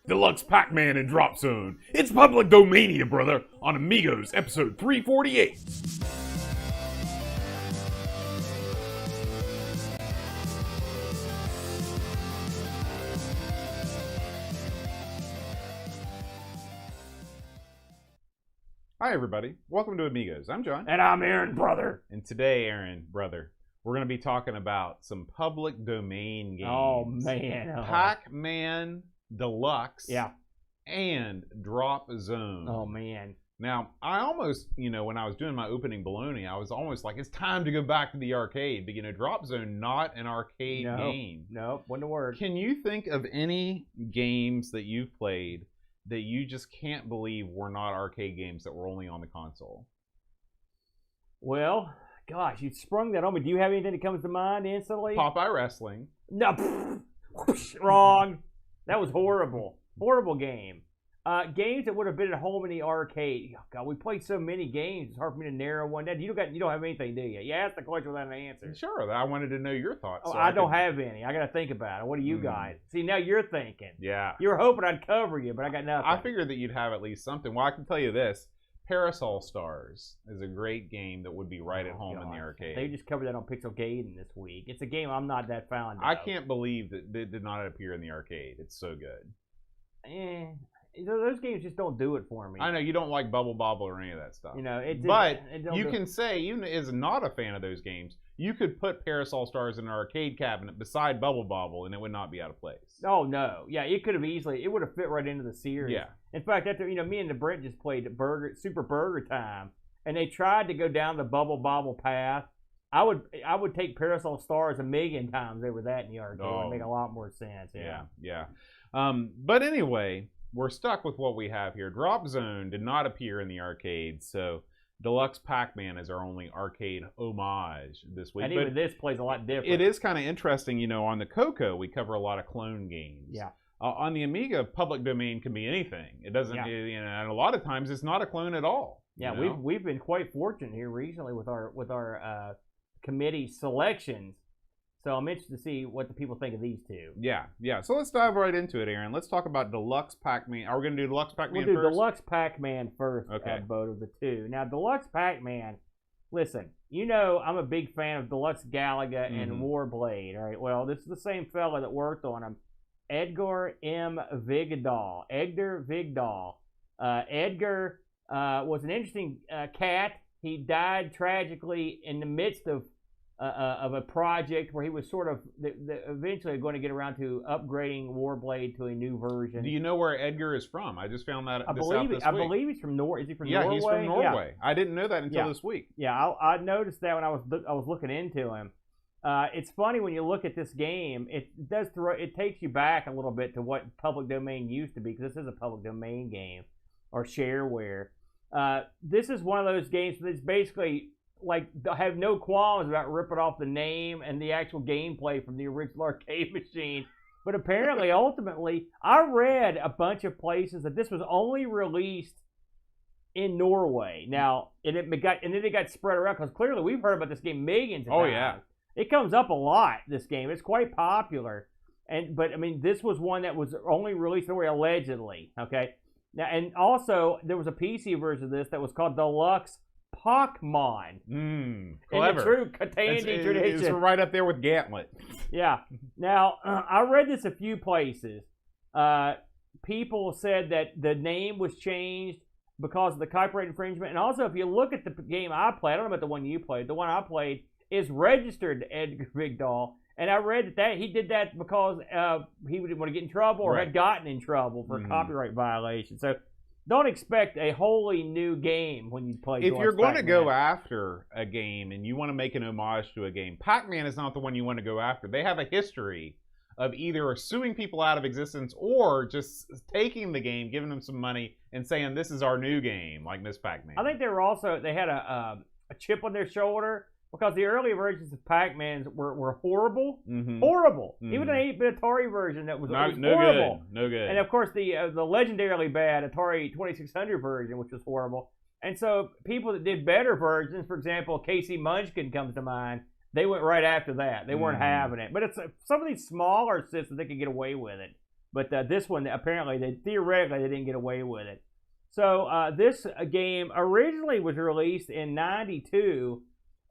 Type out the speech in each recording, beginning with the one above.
Deluxe Pac Man and Drop Zone. It's public domania, brother, on Amigos, episode 348. Hi, everybody. Welcome to Amigos. I'm John. And I'm Aaron, brother. And today, Aaron, brother, we're going to be talking about some public domain games. Oh, man. Pac Man Deluxe. Yeah. And Drop Zone. Oh, man. Now, I almost, when I was doing my opening baloney, I was almost like, it's time to go back to the arcade. But, Drop Zone, not an arcade game. No, wasn't a word. Can you think of any games that you've played that you just can't believe were not arcade games that were only on the console? Well, gosh, you sprung that on me. Do you have anything that comes to mind instantly? Popeye Wrestling. No, wrong. That was horrible. Horrible game. Games that would have been at home in the arcade. Oh, God, we played so many games. It's hard for me to narrow one down. You don't have anything, do you? You asked the question without an answer. Sure, I wanted to know your thoughts. Oh, I don't have any. I got to think about it. What do you got? See, now you're thinking. Yeah. You were hoping I'd cover you, but I got nothing. I figured that you'd have at least something. Well, I can tell you this. Parasol Stars is a great game that would be right at home in the arcade. They just covered that on Pixelgaden this week. It's a game I'm not that fond of. I can't believe that it did not appear in the arcade. It's so good. Those games just don't do it for me. I know you don't like Bubble Bobble or any of that stuff. But you can say, even as not a fan of those games, you could put Parasol Stars in an arcade cabinet beside Bubble Bobble, and it would not be out of place. Oh no, yeah, it could have easily. It would have fit right into the series. Yeah. In fact, after me and the Brent just played Super Burger Time, and they tried to go down the Bubble Bobble path. I would take Parasol Stars 1,000,000 times over that in the arcade. It would make a lot more sense. Yeah. But anyway, we're stuck with what we have here. Drop Zone did not appear in the arcade, so Deluxe Pac Man is our only arcade homage this week. And even this plays a lot different. It is kind of interesting, on the Coco, we cover a lot of clone games. Yeah. On the Amiga, public domain can be anything. It doesn't, and a lot of times it's not a clone at all. Yeah, we've been quite fortunate here recently with our committee selections. So I'm interested to see what the people think of these two. Yeah. So let's dive right into it, Aaron. Let's talk about Deluxe Pac Man. Are we going to do Deluxe Pac Man first? We'll do Deluxe Pac Man first, okay. Both of the two. Now, Deluxe Pac Man, listen, I'm a big fan of Deluxe Galaga and Warblade. All right, well, this is the same fella that worked on them. Edgar M. Vigdahl. Edgar Vigdahl. Edgar was an interesting cat. He died tragically in the midst of a project where he was sort of eventually going to get around to upgrading Warblade to a new version. Do you know where Edgar is from? I just found that I believe he's from Norway. Is he from Norway? Yeah, he's from Norway. Yeah. I didn't know that until this week. Yeah, I noticed that when I was looking into him. It's funny when you look at this game. It takes you back a little bit to what public domain used to be, because this is a public domain game or shareware. This is one of those games that's basically have no qualms about ripping off the name and the actual gameplay from the original arcade machine. But apparently, ultimately, I read a bunch of places that this was only released in Norway. Now, and then it got spread around, because clearly we've heard about this game millions of times. Oh, yeah. It comes up a lot, this game. It's quite popular. But this was one that was only released in Norway, allegedly. Okay? Now, and also, there was a PC version of this that was called Deluxe Pac Man. Clever. In the true Katani tradition. It's right up there with Gantlet. Yeah. Now, I read this a few places. People said that the name was changed because of the copyright infringement. And also, if you look at the game I played, I don't know about the one you played, the one I played is registered to Edgar Vigdahl. And I read that he did that because he didn't want to get in trouble or had gotten in trouble for a copyright violation. So don't expect a wholly new game when you play. If you're going to go after a game and you want to make an homage to a game, Pac-Man is not the one you want to go after. They have a history of either suing people out of existence or just taking the game, giving them some money, and saying, this is our new game, like Miss Pac-Man. I think they had a chip on their shoulder, because the early versions of Pac-Man were horrible. Horrible. Even an 8-bit Atari version that was horrible. No good. And of course the legendarily bad Atari 2600 version, which was horrible. And so people that did better versions, for example, Casey Munchkin comes to mind, they went right after that. They weren't having it. But it's some of these smaller systems, they could get away with it. But this one, apparently, theoretically, they didn't get away with it. So this game originally was released in '92,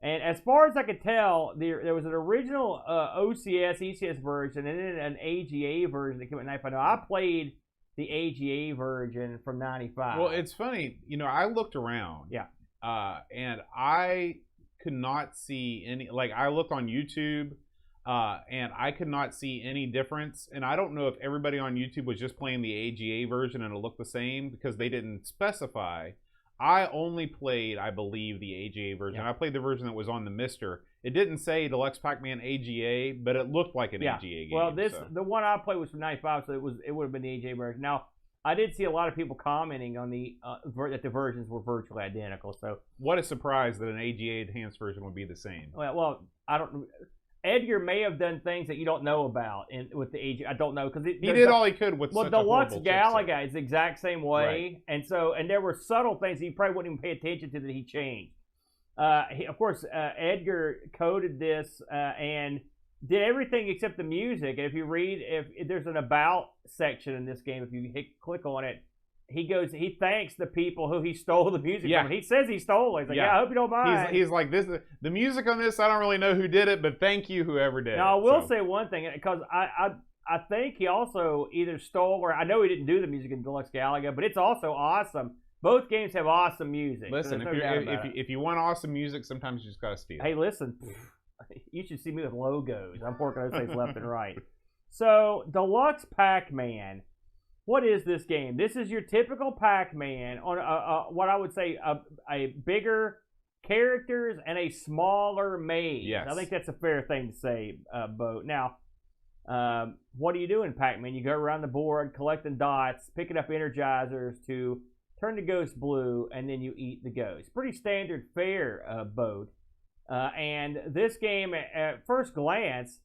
and as far as I could tell, there was an original OCS, ECS version, and then an AGA version that came out in '95. Now, I played the AGA version from '95. Well, it's funny, I looked around. Yeah. And I could not see any, like, I looked on YouTube, and I could not see any difference. And I don't know if everybody on YouTube was just playing the AGA version and it looked the same because they didn't specify. I only played, I believe, the AGA version. Yeah. I played the version that was on the Mister. It didn't say Deluxe Pac Man AGA, but it looked like an AGA game. Well, the one I played was from '95, so it would have been the AGA version. Now, I did see a lot of people commenting on that the versions were virtually identical. So what a surprise that an AGA enhanced version would be the same. Well, I don't. Edgar may have done things that you don't know about with the AGA. I don't know because he did all he could with. Well, such Deluxe a Galaga is the exact same way, right. and there were subtle things that you probably wouldn't even pay attention to that he changed. Of course, Edgar coded this and did everything except the music. And if you read, if there's an about section in this game, if you click on it, he thanks the people who he stole the music from. He says he stole it. He's like, I hope you don't mind. He's like, the music on this, I don't really know who did it, but thank you whoever did it. Now, I will say one thing, because I think he also either stole, or I know he didn't do the music in Deluxe Galaga, but it's also awesome. Both games have awesome music. Listen, so if you want awesome music, sometimes you just gotta steal. Hey, listen, you should see me with logos. I'm working those things left and right. So, Deluxe Pac Man. What is this game? This is your typical Pac Man on what I would say a bigger characters and a smaller maze. Yes. I think that's a fair thing to say, Bo. Now, what do you do in Pac Man? You go around the board collecting dots, picking up energizers to turn the ghost blue, and then you eat the ghost. Pretty standard fare, Bo. And this game, at first glance,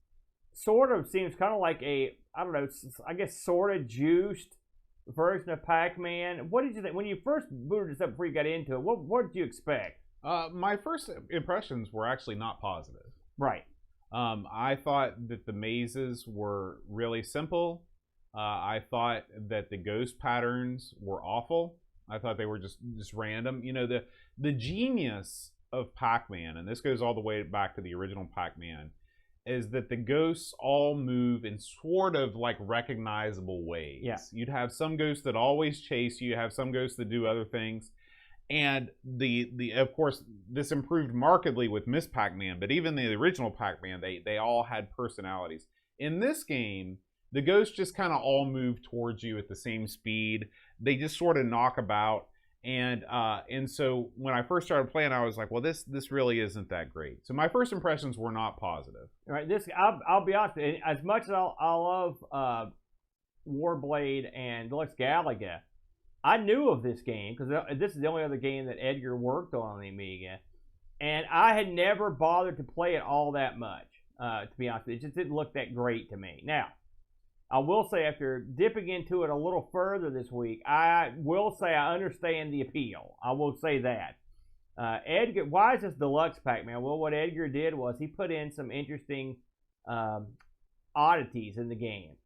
sort of seems kind of like I guess sort of juiced version of Pac Man. What did you think when you first booted this up before you got into it? What did you expect? My first impressions were actually not positive. Right. I thought that the mazes were really simple. I thought that the ghost patterns were awful. I thought they were just random. The genius of Pac Man, and this goes all the way back to the original Pac Man, is that the ghosts all move in sort of like recognizable ways. Yeah. You'd have some ghosts that always chase you. You have some ghosts that do other things. And of course, this improved markedly with Miss Pac-Man, but even the original Pac-Man, they all had personalities. In this game, the ghosts just kind of all move towards you at the same speed. They just sort of knock about. And so when I first started playing, I was like, well, this really isn't that great. So my first impressions were not positive. All right, I'll be honest. As much as I love Warblade and Deluxe Galaga, I knew of this game because this is the only other game that Edgar worked on the Amiga, and I had never bothered to play it all that much. To be honest, it just didn't look that great to me. Now, I will say, after dipping into it a little further this week, I will say I understand the appeal. I will say that. Edgar, why is this Deluxe Pac Man? Well, what Edgar did was he put in some interesting oddities in the game.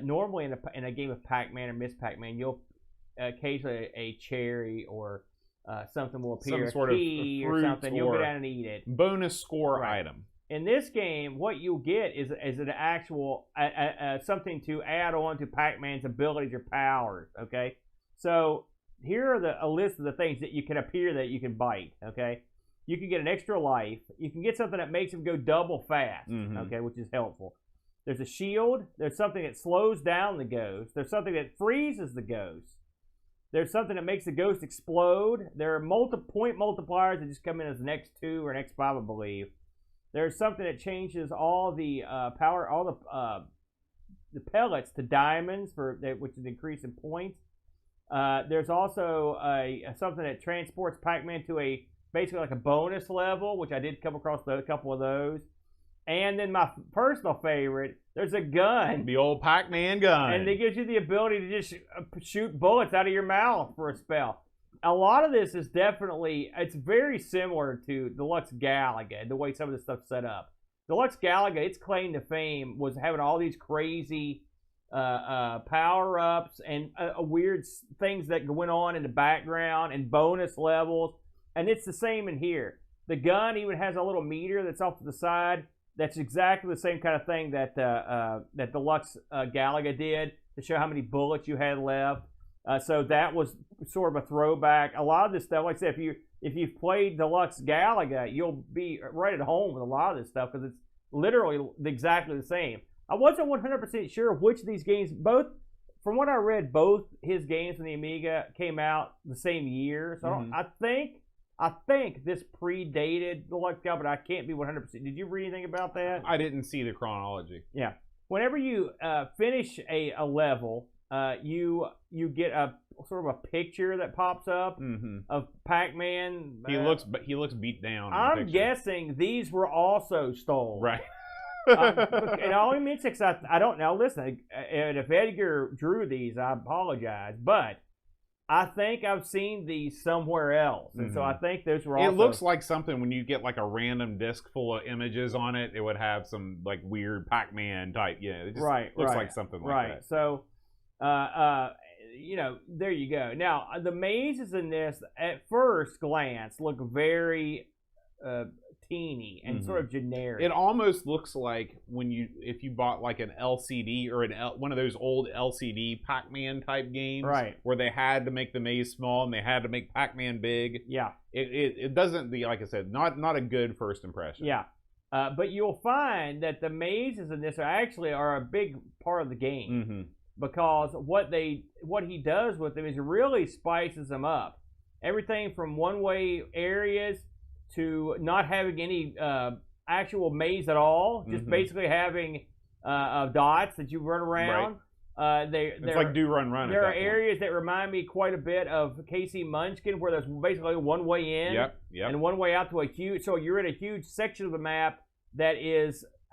Normally, in a game of Pac Man or Miss Pac Man, you'll occasionally a cherry or something will appear, some sort of key or something. You'll go down and eat it. Bonus score item. In this game, what you'll get is an actual something to add on to Pac-Man's abilities or powers. Okay, so here are a list of the things that you can appear that you can bite. Okay, you can get an extra life. You can get something that makes him go double fast. Mm-hmm. Okay, which is helpful. There's a shield. There's something that slows down the ghost. There's something that freezes the ghost. There's something that makes the ghost explode. There are point multipliers that just come in as an X2 or an X5, I believe. There's something that changes all the power, all the pellets to diamonds which is increase in points. There's also something that transports Pac-Man to basically like a bonus level, which I did come across a couple of those. And then my personal favorite, there's a gun. The old Pac-Man gun. And it gives you the ability to just shoot bullets out of your mouth for a spell. A lot of this is it's very similar to Deluxe Galaga, the way some of this stuff's set up. Deluxe Galaga, its claim to fame was having all these crazy power-ups and weird things that went on in the background and bonus levels. And it's the same in here. The gun even has a little meter that's off to the side. That's exactly the same kind of thing that that Deluxe Galaga did to show how many bullets you had left. So that was sort of a throwback. A lot of this stuff, like I said, if you've played Deluxe Galaga, you'll be right at home with a lot of this stuff because it's literally exactly the same. I wasn't 100% sure of which of these games, both, from what I read, both his games from the Amiga came out the same year. So I think this predated Deluxe Galaga, but I can't be 100%. Did you read anything about that? I didn't see the chronology. Yeah. Whenever you finish a level, you get a sort of a picture that pops up of Pac Man. He looks beat down. I'm guessing these were also stolen. Right. And I only mention because I don't know. Listen, and if Edgar drew these, I apologize, but I think I've seen these somewhere else, and so I think those were. Also... It looks like something when you get like a random disc full of images on it. It would have some like weird Pac Man type. Yeah, it just looks like something like that. So, you know, there you go. Now the mazes in this, at first glance, look very teeny and sort of generic. It almost looks like if you bought like an LCD or one of those old LCD Pac Man type games, right? Where they had to make the maze small and they had to make Pac Man big. Yeah, it doesn't. Like I said, not a good first impression. Yeah, but you'll find that the mazes in this are a big part of the game because what he does with them is really spices them up. Everything from one-way areas to not having any actual maze at all, just basically having dots that you run around. Right. It's like do run. There are areas that remind me quite a bit of Casey Munchkin, where there's basically one way in and one way out to a huge. So you're in a huge section of the map that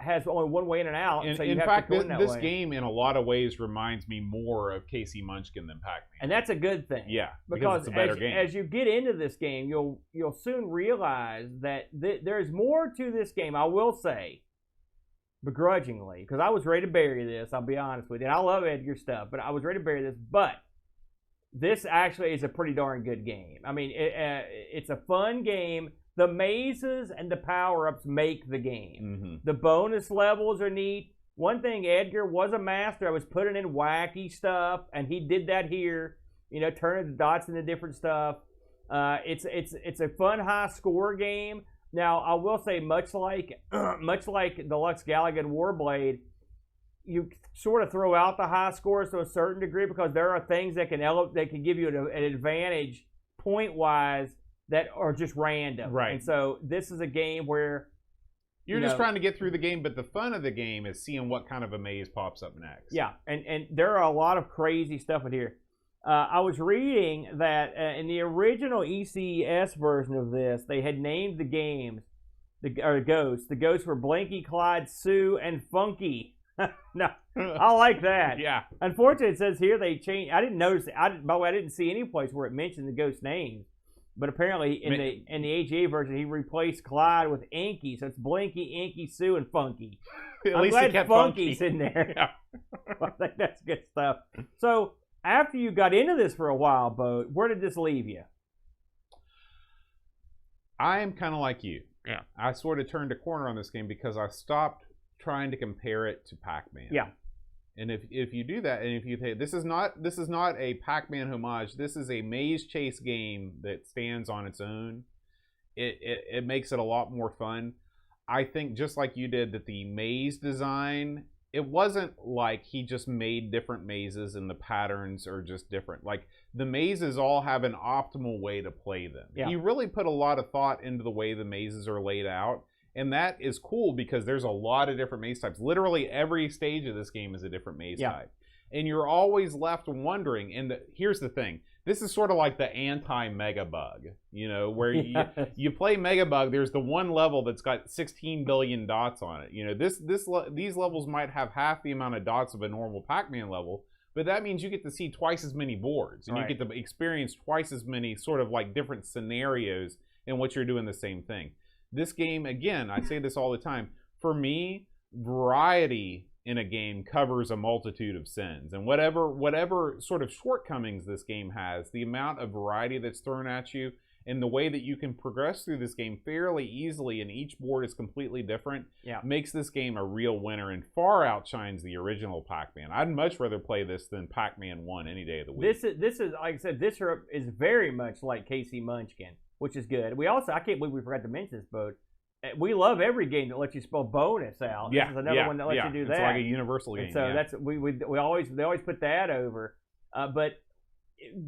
has only one way in and out. So you in have fact, to go in that this way. game in a lot of ways reminds me more of Casey Munchkin than Pac-Man. And that's a good thing. Yeah, because it's a better game. As you get into this game, you'll soon realize that there's more to this game. I will say, begrudgingly, because I was ready to bury this. I'll be honest with you. And I love Edgar stuff, but I was ready to bury this. But this actually is a pretty darn good game. I mean, it's a fun game. The mazes and the power-ups make the game. The bonus levels are neat. One thing, Edgar was a master. I was putting in wacky stuff, and he did that here. You know, turning the dots into different stuff. It's a fun high-score game. Now, I will say, much like Deluxe Galaga and Warblade, you sort of throw out the high scores to a certain degree because there are things that can give you an advantage point-wise that are just random. Right. And so this is a game where you're just trying to get through the game, but the fun of the game is seeing what kind of a maze pops up next. Yeah, and there are a lot of crazy stuff in here. I was reading that in the original ECS version of this, they had named the games, the ghosts were Blinky, Clyde, Sue, and Funky. No, I like that. Yeah. Unfortunately, it says here they changed. I didn't notice. By the way, I didn't see any place where it mentioned the ghost names. But apparently, in the AGA version, he replaced Clyde with Inky, so it's Blinky, Inky, Sue, and Funky. At least he kept Funky's Funky in there. Yeah. I think that's good stuff. So after you got into this for a while, Bo, where did this leave you? I am kind of like you. Yeah. I sort of turned a corner on this game because I stopped trying to compare it to Pac-Man. Yeah. And if you do that, and if you say this is not a Pac-Man homage, this is a maze chase game that stands on its own. It makes it a lot more fun. I think just like you did, that the maze design, it wasn't like he just made different mazes and the patterns are just different. Like the mazes all have an optimal way to play them. Yeah. He really put a lot of thought into the way the mazes are laid out. And that is cool because there's a lot of different maze types. Literally every stage of this game is a different maze type. And you're always left wondering, and here's the thing. This is sort of like the anti-Mega Bug, you know, where you play Mega Bug, there's the one level that's got 16 billion dots on it. You know, these levels might have half the amount of dots of a normal Pac-Man level, but that means you get to see twice as many boards, and you get to experience twice as many sort of like different scenarios in which you're doing the same thing. This game, again, I say this all the time, for me, variety in a game covers a multitude of sins. And whatever sort of shortcomings this game has, the amount of variety that's thrown at you and the way that you can progress through this game fairly easily, and each board is completely different, makes this game a real winner and far outshines the original Pac-Man. I'd much rather play this than Pac-Man 1 any day of the week. This is like I said, this is very much like Casey Munchkin, which is good. We also, I can't believe we forgot to mention this, but we love every game that lets you spell bonus out. This is another one that lets you do that. It's like a universal game. And so that's they always put that over, but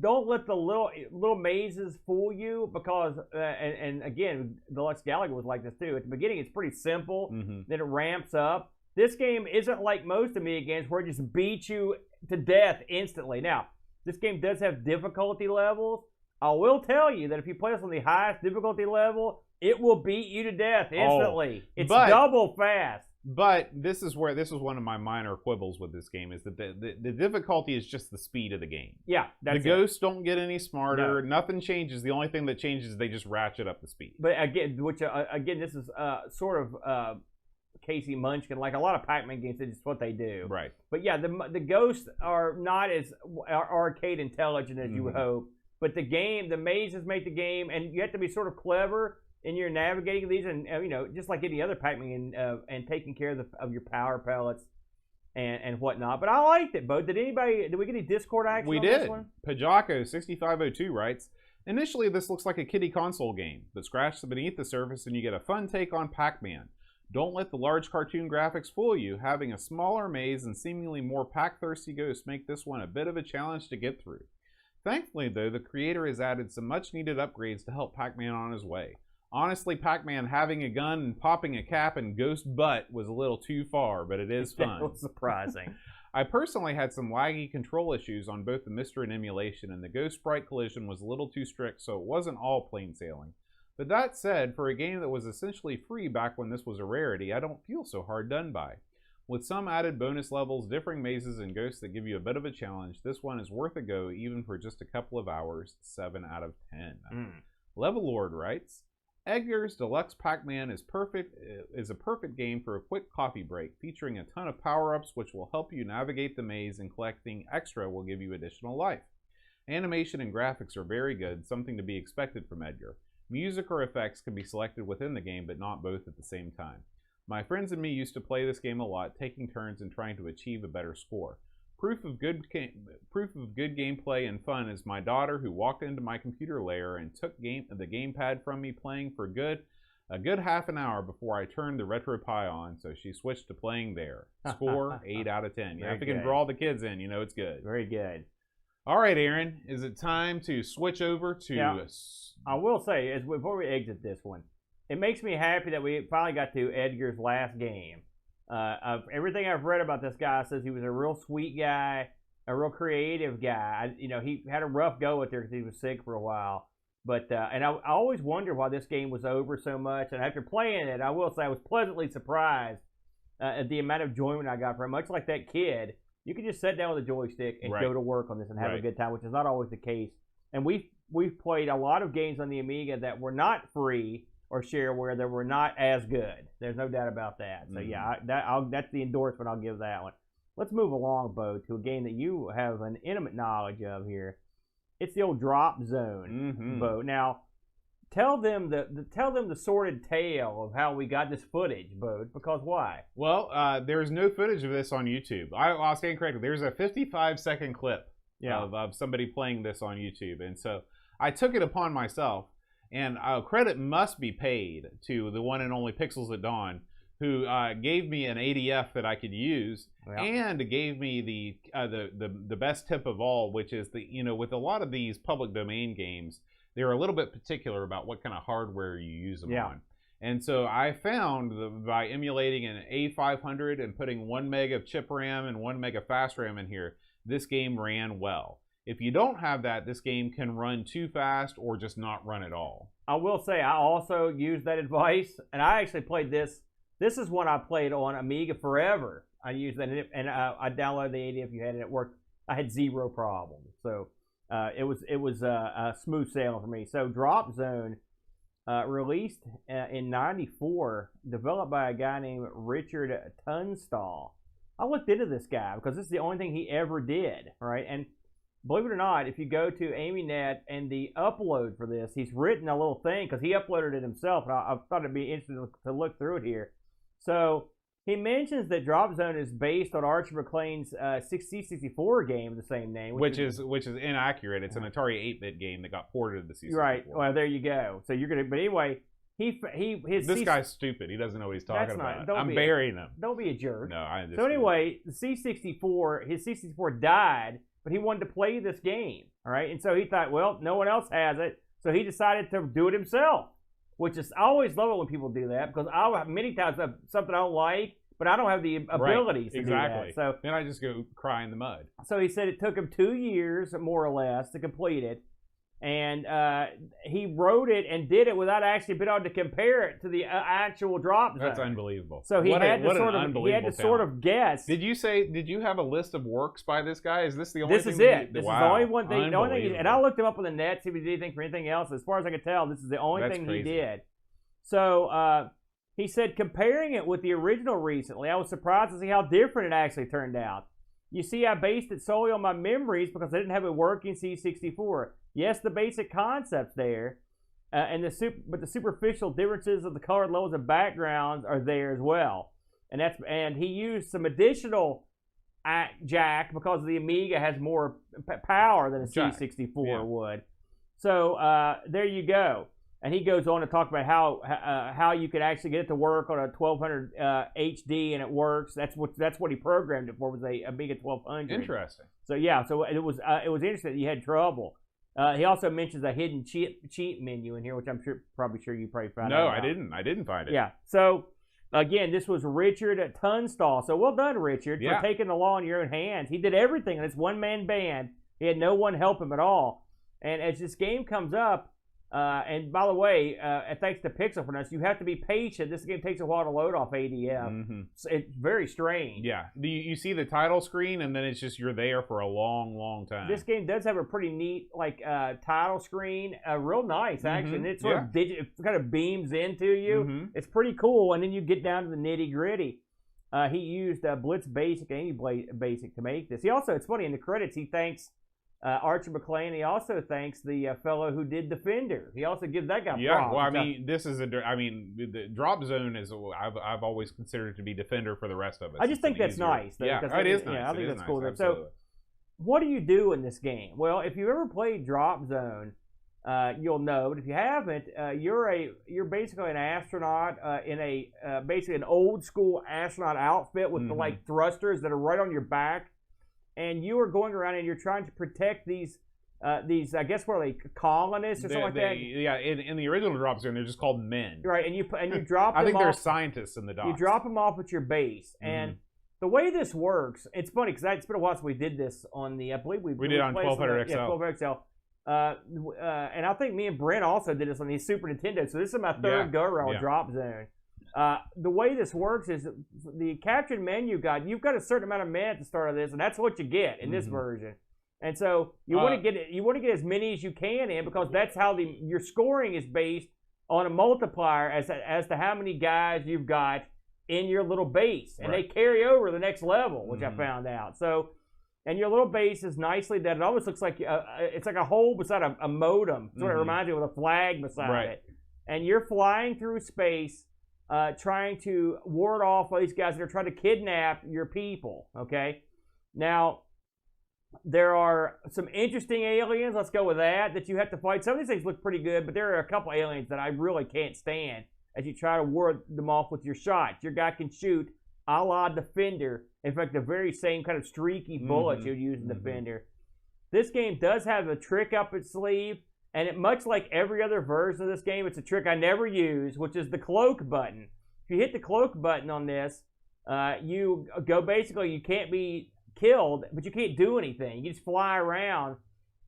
don't let the little mazes fool you, because and again, Deluxe Galaga was like this too. At the beginning, it's pretty simple. Then it ramps up. This game isn't like most Amiga games where it just beats you to death instantly. Now, this game does have difficulty levels. I will tell you that if you play this on the highest difficulty level, it will beat you to death instantly. It's double fast. But this is one of my minor quibbles with this game, is that the difficulty is just the speed of the game. Yeah, the ghosts don't get any smarter. No. Nothing changes. The only thing that changes is they just ratchet up the speed. But again, this is sort of Casey Munchkin, like a lot of Pac-Man games. It's what they do. Right. But yeah, the ghosts are not as arcade intelligent as you would hope. But the mazes make the game, and you have to be sort of clever and you're navigating these, and just like any other Pac-Man, and taking care of your power pellets and whatnot. But I liked it, Bo. Did we get any Discord action on this one? Pajako 6502 writes, initially this looks like a kiddie console game, but scratch beneath the surface and you get a fun take on Pac-Man. Don't let the large cartoon graphics fool you. Having a smaller maze and seemingly more pack-thirsty ghosts make this one a bit of a challenge to get through. Thankfully, though, the creator has added some much-needed upgrades to help Pac-Man on his way. Honestly, Pac-Man having a gun and popping a cap and ghost butt was a little too far, but it is fun. That was surprising. I personally had some laggy control issues on both the Mystery and emulation, and the ghost sprite collision was a little too strict, so it wasn't all plain sailing. But that said, for a game that was essentially free back when this was a rarity, I don't feel so hard done by. With some added bonus levels, differing mazes, and ghosts that give you a bit of a challenge, this one is worth a go even for just a couple of hours. 7 out of 10. Level Lord writes, Edgar's Deluxe Pac Man is a perfect game for a quick coffee break, featuring a ton of power-ups which will help you navigate the maze, and collecting extra will give you additional life. Animation and graphics are very good, something to be expected from Edgar. Music or effects can be selected within the game, but not both at the same time. My friends and me used to play this game a lot, taking turns and trying to achieve a better score. Proof of good gameplay and fun is my daughter, who walked into my computer lair and took the gamepad from me, playing for a good half an hour before I turned the RetroPie on, so she switched to playing there. Score 8 out of 10. Yeah, if you can draw the kids in, it's good. Very good. All right, Aaron, is it time to switch over to... Yeah. I will say, before we exit this one, it makes me happy that we finally got to Edgar's last game. Of everything I've read about this guy, says he was a real sweet guy, a real creative guy. He had a rough go with there because he was sick for a while. But and I always wondered why this game was over so much. And after playing it, I will say I was pleasantly surprised at the amount of enjoyment I got from it. Much like that kid, you can just sit down with a joystick and go to work on this and have a good time, which is not always the case. And we've played a lot of games on the Amiga that were not free or shareware that were not as good. There's no doubt about that. So yeah, that's the endorsement I'll give that one. Let's move along, Bo, to a game that you have an intimate knowledge of here. It's the old Drop Zone, Bo. Now, tell them the sordid tale of how we got this footage, Bo. Because why? Well, there's no footage of this on YouTube. I'll stand corrected. There's a 55-second clip of somebody playing this on YouTube, and so I took it upon myself. And credit must be paid to the one and only Pixels at Dawn, who gave me an ADF that I could use, and gave me the best tip of all, which is with a lot of these public domain games, they're a little bit particular about what kind of hardware you use them on. And so I found by emulating an A500 and putting 1 meg of chip RAM and 1 meg of fast RAM in here, this game ran well. If you don't have that, this game can run too fast or just not run at all. I will say I also used that advice, and I actually played this. This is one I played on Amiga forever. I used that, and I downloaded the ADF you had, and it worked. I had zero problems. So it was a smooth sailing for me. So Drop Zone, released in '94, developed by a guy named Richard Tunstall. I looked into this guy because this is the only thing he ever did, right? And believe it or not, if you go to AmiNet and the upload for this, he's written a little thing because he uploaded it himself, and I thought it'd be interesting to look through it here. So he mentions that Drop Zone is based on Archie McLean's C64 game of the same name, which is inaccurate. It's an Atari 8-bit game that got ported to the C64. Right. Well, there you go. So you're gonna. But anyway, this guy's stupid. He doesn't know what he's talking about. I'm burying burying him. Don't be a jerk. No, I understand. So anyway, the C64, his C64 died, but he wanted to play this game. All right, and so he thought, well, no one else has it, so he decided to do it himself. Which is, I always love it when people do that because many times have something I don't like, but I don't have the abilities to do that. So then I just go cry in the mud. So he said it took him 2 years, more or less, to complete it. And he wrote it and did it without actually being able to compare it to the actual Drop Zone. That's unbelievable. So he had to sort of guess. Did you have a list of works by this guy? Is this the only thing? This is it. This is the only one thing. And I looked him up on the net, see if he did anything for anything else. As far as I could tell, this is the only thing he did. So he said, comparing it with the original recently, I was surprised to see how different it actually turned out. You see, I based it solely on my memories because I didn't have a working C64. Yes, the basic concepts there, but the superficial differences of the colored levels and backgrounds are there as well. And he used some additional jack because the Amiga has more power than a C64 would. So there you go. And he goes on to talk about how you could actually get it to work on a 1200 HD, and it works. That's what he programmed it for, was a Amiga 1200. Interesting. So yeah, so it was interesting that you had trouble. He also mentions a hidden cheat menu in here, which I'm probably sure you probably found out. No, I didn't find it. Yeah. So again, this was Richard Tunstall. So well done, Richard, for taking the law in your own hands. He did everything in this one-man band. He had no one help him at all. And as this game comes up, and by the way, thanks to Pixel for us, you have to be patient. This game takes a while to load off ADF. Mm-hmm. It's very strange. Yeah. You see the title screen, and then it's just you're there for a long, long time. This game does have a pretty neat title screen. Real nice, actually. And it sort of it kind of beams into you. Mm-hmm. It's pretty cool. And then you get down to the nitty-gritty. He used Blitz Basic and Amy Basic to make this. He also, it's funny, in the credits, he thanks Archie McLean. He also thanks the fellow who did Defender. He also gives that guy props. Yeah, well, I mean, the Drop Zone is, I've always considered it to be Defender for the rest of us. I just think that's nice. Though, yeah, it is nice. Yeah, I think that's cool. Absolutely. So, what do you do in this game? Well, if you ever played Drop Zone, you'll know. But if you haven't, you're basically an astronaut in basically an old school astronaut outfit with the thrusters that are right on your back. And you are going around and you're trying to protect these I guess what are they, colonists or something like that? Yeah, in the original Drop Zone, they're just called men. Right, and you drop them I think off. they're scientists in the docks. You drop them off at your base, and the way this works, it's funny because it's been a while since we did this on the, I believe we did on 1200 XL. Yeah, 1200 XL. And I think me and Brent also did this on the Super Nintendo, so this is my third go-around with Drop Zone. The way this works is the captured menu guide. You've got a certain amount of men at the start of this, and that's what you get in this version. And so you want to get as many as you can in, because that's how your scoring is based on a multiplier as to how many guys you've got in your little base, and they carry over the next level, which I found out. So, and your little base is nicely done. It almost looks like it's like a hole beside a modem. That's what it reminds me of, with a flag beside it. And you're flying through space, trying to ward off all these guys that are trying to kidnap your people, okay? Now, there are some interesting aliens, let's go with that you have to fight. Some of these things look pretty good, but there are a couple aliens that I really can't stand as you try to ward them off with your shots. Your guy can shoot a la Defender. In fact, the very same kind of streaky bullets you'd use in Defender. This game does have a trick up its sleeve, and much like every other version of this game, it's a trick I never use, which is the cloak button. If you hit the cloak button on this, you can't be killed, but you can't do anything. You just fly around,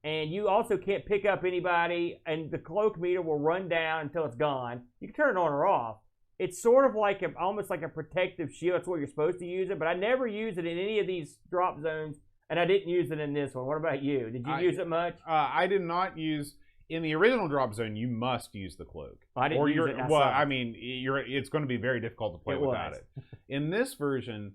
and you also can't pick up anybody, and the cloak meter will run down until it's gone. You can turn it on or off. It's sort of like almost like a protective shield. That's where you're supposed to use it, but I never use it in any of these drop zones, and I didn't use it in this one. What about you? Did you use it much? I did not use. In the original Drop Zone, you must use the cloak. I didn't use it. Well, I mean, it's going to be very difficult to play without it. In this version,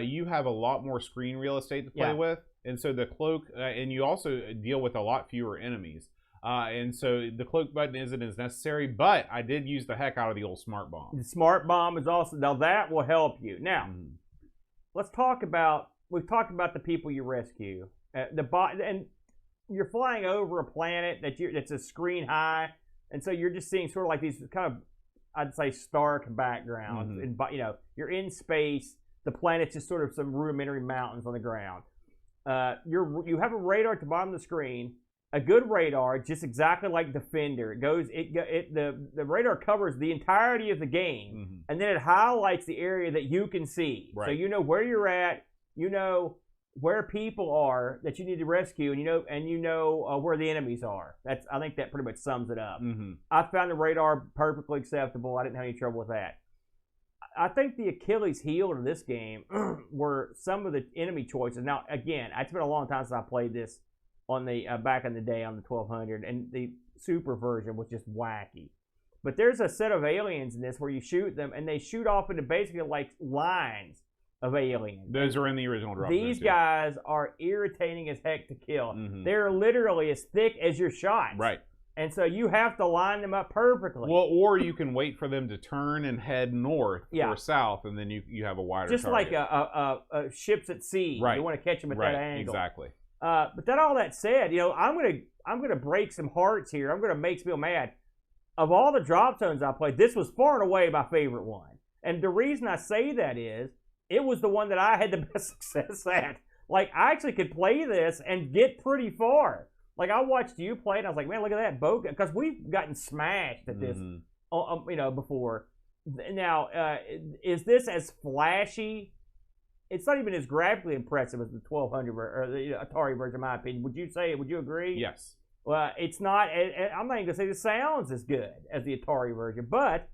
you have a lot more screen real estate to play with. And so the cloak, and you also deal with a lot fewer enemies. And so the cloak button isn't as necessary, but I did use the heck out of the old smart bomb. The smart bomb is also, now that will help you. Now, let's talk about, we've talked about the people you rescue. And you're flying over a planet that's a screen high, and so you're just seeing sort of like these kind of, I'd say, stark backgrounds. And, you know, you're in space. The planet's just sort of some rudimentary mountains on the ground. You have a radar at the bottom of the screen. A good radar, just exactly like Defender. The radar covers the entirety of the game, and then it highlights the area that you can see. Right. So you know where you're at. You know where people are that you need to rescue, and you know where the enemies are. I think that pretty much sums it up. I found the radar perfectly acceptable. I didn't have any trouble with that. I think the Achilles heel to this game were some of the enemy choices. Now, again, it's been a long time since I played this on the back in the day on the 1200, and the super version was just wacky. But there's a set of aliens in this where you shoot them, and they shoot off into basically like lines of aliens. Those are in the original drop. These guys are irritating as heck to kill. They're literally as thick as your shots. Right. And so you have to line them up perfectly. Well, or you can wait for them to turn and head north or south, and then you have a wider just target. like a ships at sea. Right. You want to catch them at that angle. Exactly. But all that said, I'm gonna break some hearts here. I'm gonna make some people mad. Of all the drop zones I played, this was far and away my favorite one. And the reason I say that is it was the one that I had the best success at. Like, I actually could play this and get pretty far. Like, I watched you play it, and I was like, man, look at that boat. Because we've gotten smashed at this, before. Now, is this as flashy? It's not even as graphically impressive as the 1200 or the Atari version, in my opinion. Would you agree? Yes. Well, it's not, I'm not even going to say the sound's as good as the Atari version, but,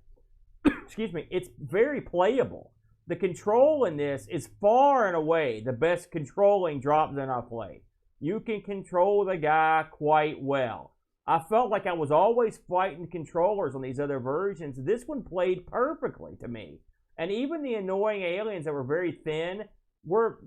excuse me, it's very playable. The control in this is far and away the best controlling drop zone I've played. You can control the guy quite well. I felt like I was always fighting controllers on these other versions. This one played perfectly to me. And even the annoying aliens that were very thin were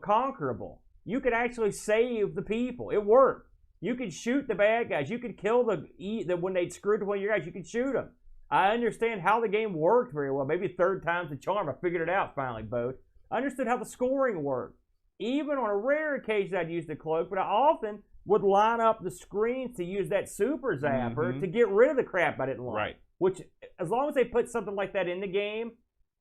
conquerable. You could actually save the people. It worked. You could shoot the bad guys. You could kill when they'd screwed one of your guys, you could shoot them. I understand how the game worked very well. Maybe third time's the charm. I figured it out finally, Boat. I understood how the scoring worked. Even on a rare occasion, I'd use the cloak, but I often would line up the screens to use that super zapper to get rid of the crap I didn't like. Right. Which, as long as they put something like that in the game,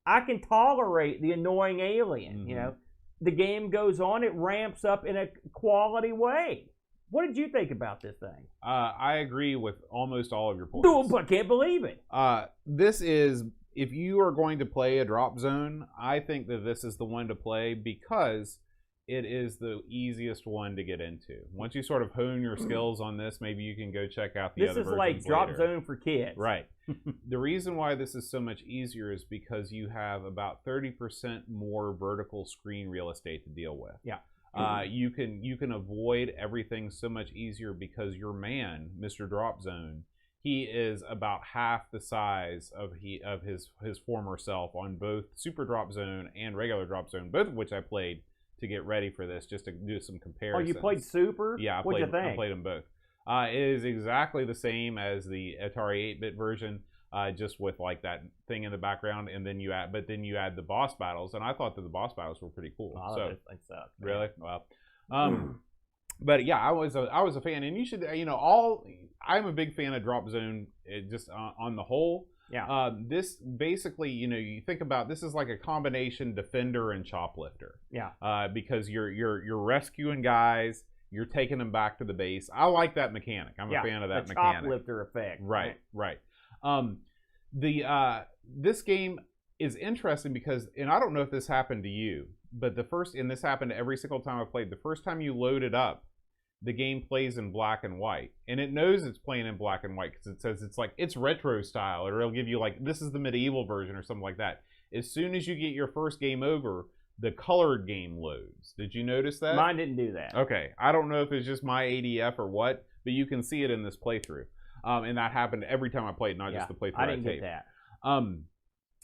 I can tolerate the annoying alien. The game goes on, it ramps up in a quality way. What did you think about this thing? I agree with almost all of your points. No, but I can't believe it. This is, if you are going to play a drop zone, I think that this is the one to play because it is the easiest one to get into. Once you sort of hone your skills on this, maybe you can go check out the other versions later. This is like drop zone for kids. Right. The reason why this is so much easier is because you have about 30% more vertical screen real estate to deal with. Yeah. You can avoid everything so much easier because your man, Mr. Drop Zone, he is about half the size of his former self on both Super Drop Zone and regular Drop Zone, both of which I played to get ready for this, just to do some comparisons. Oh, you played Super? Yeah, I played them both. It is exactly the same as the Atari 8-bit version, just with like that thing in the background, and then you add the boss battles, and I thought that the boss battles were pretty cool. Oh, so I suck. really, well, but yeah, I was a fan, and you should, I'm a big fan of Drop Zone, just on the whole. Yeah. This basically, you think about, this is like a combination Defender and Choplifter. Yeah. Because you're rescuing guys, you're taking them back to the base. I like that mechanic. I'm a fan of that mechanic. Choplifter effect. Right. This game is interesting because, and I don't know if this happened to you, but this happened every single time I played. The first time you load it up, the game plays in black and white, and it knows it's playing in black and white because it says it's retro style, or it'll give you like, this is the medieval version or something like that. As soon as you get your first game over, the colored game loads. Did you notice that? Mine didn't do that. Okay, I don't know if it's just my ADF or what, but you can see it in this playthrough, and that happened every time I played, not just the playthrough I didn't get that.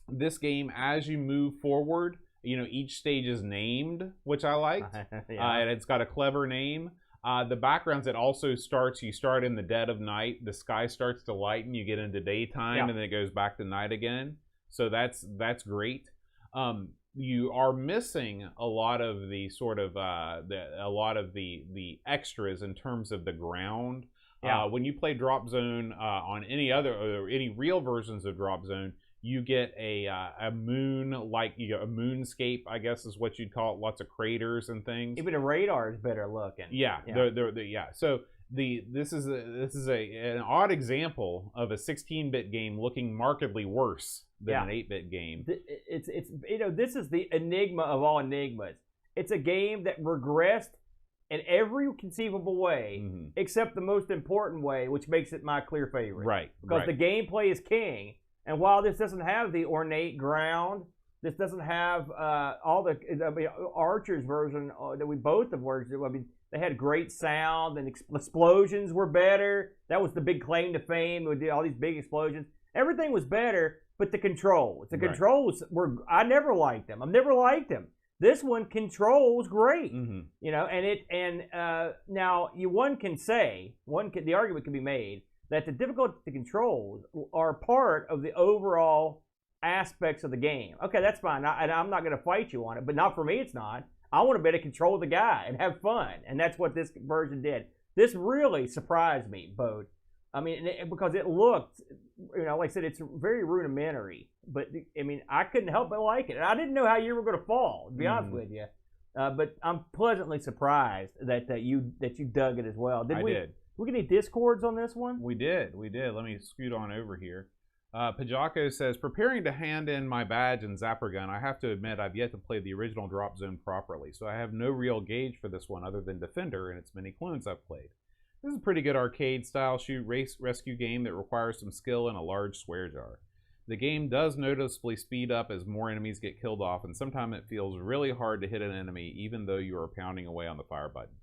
This game, as you move forward, each stage is named, which I liked. And it's got a clever name. The backgrounds, it also you start in the dead of night, the sky starts to lighten, you get into daytime, and then it goes back to night again. So that's great. You are missing a lot of the sort of the extras in terms of the ground. When you play Drop Zone on any real versions of Drop Zone, you get a moon, like a moonscape, I guess is what you'd call it. Lots of craters and things. Even the radar is better looking. Yeah. So this is an odd example of a 16-bit game looking markedly worse than an 8-bit game. It's this is the enigma of all enigmas. It's a game that regressed in every conceivable way, except the most important way, which makes it my clear favorite. Right. Because the gameplay is king. And while this doesn't have the ornate ground, this doesn't have all the Archer's version that we both have worked. I mean, they had great sound and explosions were better. That was the big claim to fame. We did all these big explosions. Everything was better, but the controls. The controls were. I never liked them. I've never liked them. This one controls great. Now one can say the argument can be made that the difficulty controls are part of the overall aspects of the game. Okay, that's fine. I'm not going to fight you on it, but not for me, it's not. I want to be able to control the guy and have fun, and that's what this version did. This really surprised me, Bode. I mean, because it looked, like I said, it's very rudimentary, but I mean, I couldn't help but like it. And I didn't know how you were going to fall, to be honest with you. But I'm pleasantly surprised that you dug it as well. Did we get any discords on this one? We did. Let me scoot on over here. Pajako says, preparing to hand in my badge and zapper gun, I have to admit I've yet to play the original Drop Zone properly, so I have no real gauge for this one other than Defender and its many clones I've played. This is a pretty good arcade-style shoot rescue game that requires some skill and a large swear jar. The game does noticeably speed up as more enemies get killed off, and sometimes it feels really hard to hit an enemy even though you are pounding away on the fire button.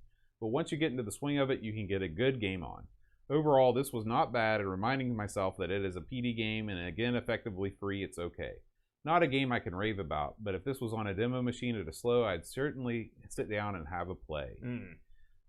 But once you get into the swing of it, you can get a good game on. Overall, this was not bad, and reminding myself that it is a PD game and again effectively free, it's okay. Not a game I can rave about, but if this was on a demo machine at a slow, I'd certainly sit down and have a play.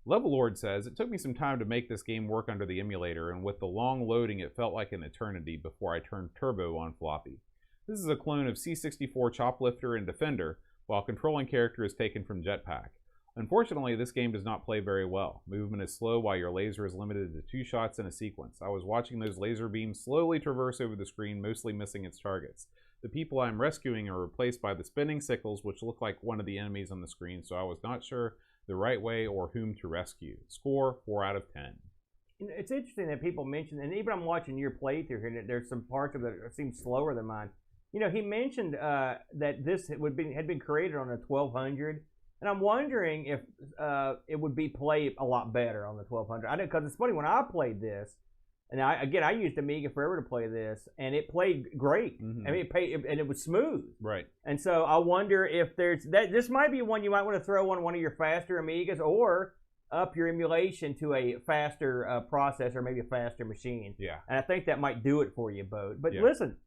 Level Lord says, it took me some time to make this game work under the emulator, and with the long loading it felt like an eternity before I turned turbo on floppy. This is a clone of C64 Choplifter and Defender, while controlling character is taken from Jetpack. Unfortunately, this game does not play very well. Movement is slow while your laser is limited to 2 shots in a sequence. I was watching those laser beams slowly traverse over the screen, mostly missing its targets. The people I'm rescuing are replaced by the spinning sickles, which look like one of the enemies on the screen, so I was not sure the right way or whom to rescue. Score, 4 out of 10. It's interesting that people mention, and even I'm watching your playthrough here, and there's some parts of it that seem slower than mine. He mentioned that this had been created on a 1200. And I'm wondering if it would be played a lot better on the 1200. I know, because it's funny, when I played this, and I used Amiga forever to play this, and it played great. I mean, and it was smooth. Right. And so I wonder if this might be one you might want to throw on one of your faster Amigas, or up your emulation to a faster processor, maybe a faster machine. Yeah. And I think that might do it for you, Bode. But listen,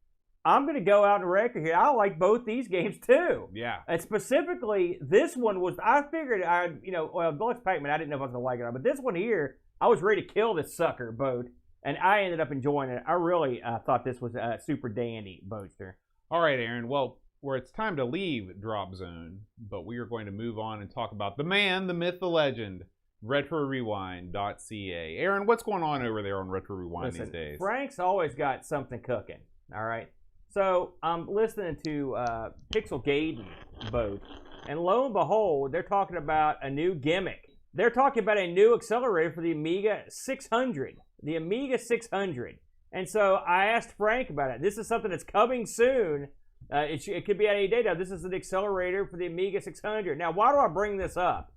I'm going to go out on record here. I like both these games too. Yeah. And specifically, this one was, I figured, Deluxe Pac Man, I didn't know if I was going to like it or not. But this one here, I was ready to kill this sucker, Bode. And I ended up enjoying it. I really thought this was super dandy, Boaster. All right, Aaron. Well, it's time to leave Drop Zone, but we are going to move on and talk about the man, the myth, the legend, RetroRewind.ca. Aaron, what's going on over there on RetroRewind these days? Frank's always got something cooking, all right? So I'm listening to Pixel Gaiden Boat, and lo and behold, they're talking about a new gimmick. They're talking about a new accelerator for the Amiga 600. The Amiga 600. And so I asked Frank about it. This is something that's coming soon. It could be any day now. This is an accelerator for the Amiga 600. Now, why do I bring this up?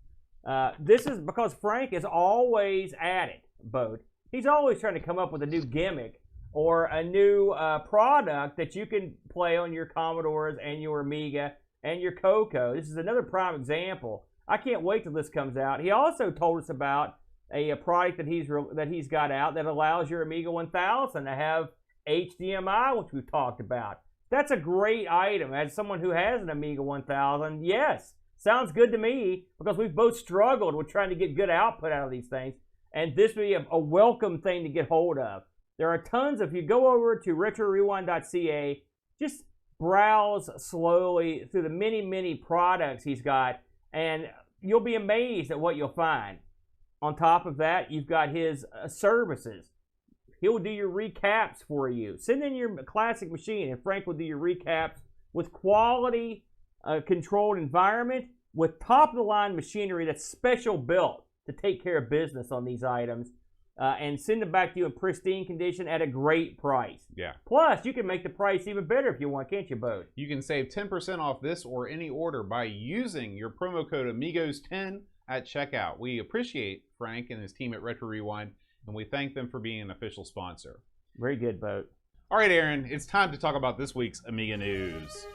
This is because Frank is always at it, Boat. He's always trying to come up with a new gimmick or a new product that you can play on your Commodores and your Amiga and your Coco. This is another prime example. I can't wait till this comes out. He also told us about a product that he's got out that allows your Amiga 1000 to have HDMI, which we've talked about. that's a great item. As someone who has an Amiga 1000, yes, sounds good to me, because we've both struggled with trying to get good output out of these things, and this would be a welcome thing to get hold of. There are tons of, if you go over to RetroRewind.ca, just browse slowly through the many products he's got, and you'll be amazed at what you'll find. On top of that, you've got his services. He'll do your recaps for you. Send in your classic machine, and Frank will do your recaps with quality controlled environment, with top-of-the-line machinery that's special built to take care of business on these items, and send them back to you in pristine condition at a great price. Yeah. Plus, you can make the price even better if you want, can't you, Bo? You can save 10% off this or any order by using your promo code Amigos10 at checkout. We appreciate Frank and his team at Retro Rewind, and we thank them for being an official sponsor. Very good, Bo. All right, Aaron, it's time to talk about this week's Amiga News.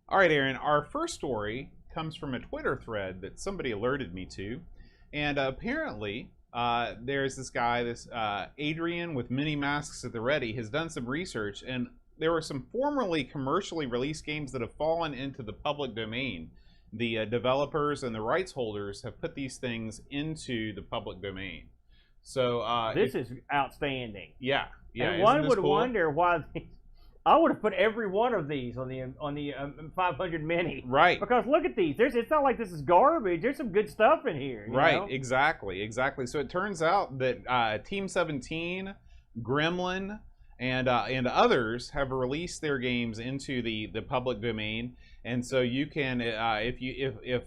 All right, Aaron, our first story comes from a Twitter thread that somebody alerted me to. And apparently, there's this guy, Adrian with Mini Masks at the Ready, has done some research, and there were some formerly commercially released games that have fallen into the public domain. The developers and the rights holders have put these things into the public domain. So this is outstanding. Yeah. And one would wonder why. I would have put every one of these on the 500 Mini. Right. Because look at these. It's not like this is garbage. There's some good stuff in here. Right. You know? Exactly. So it turns out that Team 17, Gremlin, and others have released their games into the public domain, and so you can, if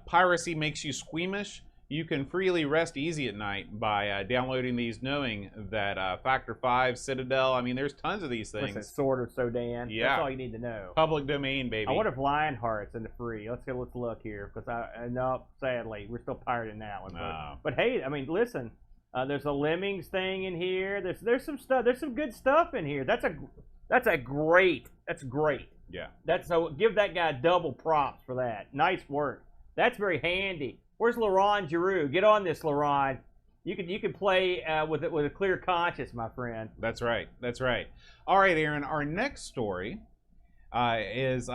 piracy makes you squeamish, you can freely rest easy at night by downloading these, knowing that Factor 5, Citadel, I mean, there's tons of these things. Listen, Sword of Sodan. Yeah. That's all you need to know. Public domain, baby. I wonder if Lionheart's in the free. Let's look here, because no, sadly, we're still pirating that one. But hey, I mean, listen, there's a Lemmings thing in here. There's some stuff. There's some good stuff in here. That's great. Yeah. So give that guy double props for that. Nice work. That's very handy. Where's Laurent Giroux? Get on this, Laurent. You can play with a clear conscience, my friend. That's right. All right, Aaron. Our next story is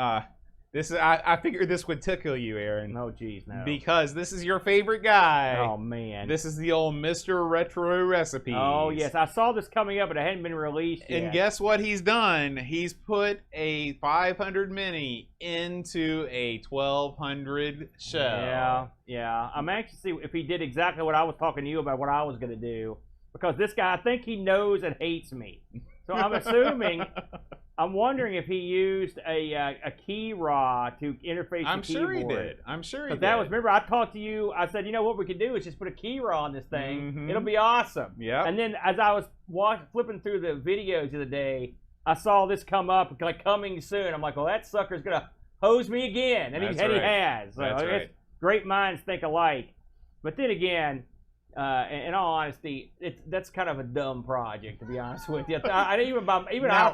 this. I figured this would tickle you, Aaron. Oh, geez, no. Because this is your favorite guy. Oh man. This is the old Mr. Retro Recipes. Oh yes, I saw this coming up, but it hadn't been released yet. And guess what he's done? He's put a 500 Mini into a 1200 shell. Yeah. I'm anxious to see if he did exactly what I was talking to you about, what I was going to do, because this guy, I think he knows and hates me. So I'm assuming. I'm wondering if he used a key raw to interface the keyboard. I'm sure he did. That was, remember, I talked to you. I said, you know what we could do is just put a key raw on this thing. Mm-hmm. It'll be awesome. Yeah. And then as I was flipping through the videos of the day, I saw this come up, like coming soon. I'm like, well, that sucker's gonna hose me again, and he has. So That's right. Great minds think alike. But then again, in all honesty, that's kind of a dumb project, to be honest with you. I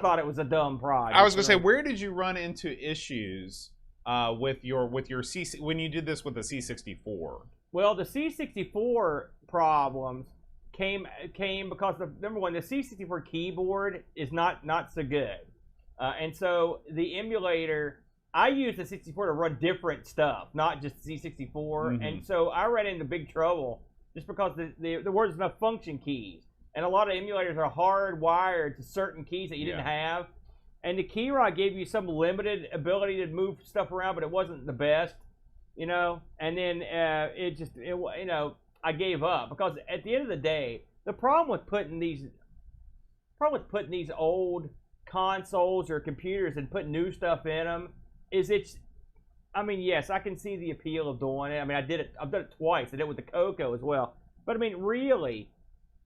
thought it was a dumb project. I was going to say, where did you run into issues with your C when you did this with the C64? Well, the C64 problems came because number one, the C64 keyboard is not so good, and so the emulator. I use the 64 to run different stuff, not just C64, Mm-hmm. and so I ran into big trouble. Just because there wasn't enough function keys. And a lot of emulators are hardwired to certain keys that you didn't have. And the key rod gave you some limited ability to move stuff around, but it wasn't the best, you know? And then I gave up. Because at the end of the day, the problem with putting these old consoles or computers and putting new stuff in them is yes, I can see the appeal of doing it. I mean, I've done it twice. I did it with the Coco as well. But I mean, really,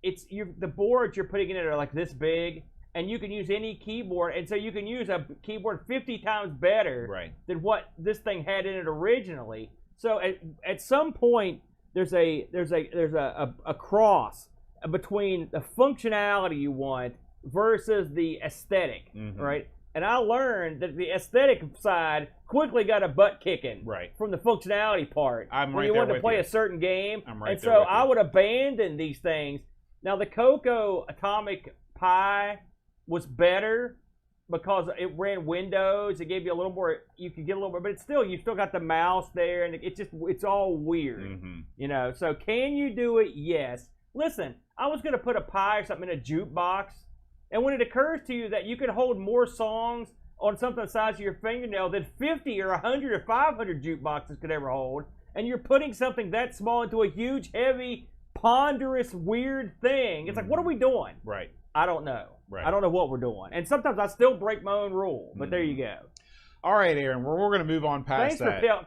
the boards you're putting in it are like this big, and you can use any keyboard, and so you can use a keyboard 50 times better than what this thing had in it originally. So at some point, there's a cross between the functionality you want versus the aesthetic, right? And I learned that the aesthetic side quickly got a butt kicking Right. from the functionality part. I'm when right you there wanted to with play you. a certain game. I'm right and there so with you. I would abandon these things. Now, the Coco Atomic Pi was better because it ran Windows. It gave you a little more, you could get a little more, but it's still, you still got the mouse there, and it's all weird. Mm-hmm. You know, so can you do it? Yes. Listen, I was going to put a Pi or something in a jukebox, and when it occurs to you that you can hold more songs on something the size of your fingernail than 50 or 100 or 500 jukeboxes could ever hold, and you're putting something that small into a huge, heavy, ponderous, weird thing. It's like, what are we doing? Right. I don't know. Right. I don't know what we're doing. And sometimes I still break my own rule, but there you go. All right, Aaron, we're going to move on past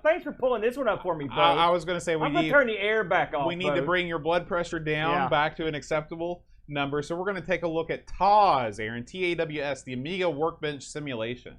Thanks for pulling this one up for me, Bo. I was going to say I'm going to turn the air back off, we need to bring your blood pressure down back to an acceptable number. So we're going to take a look at TAWS, Aaron, TAWS, the Amiga Workbench Simulation.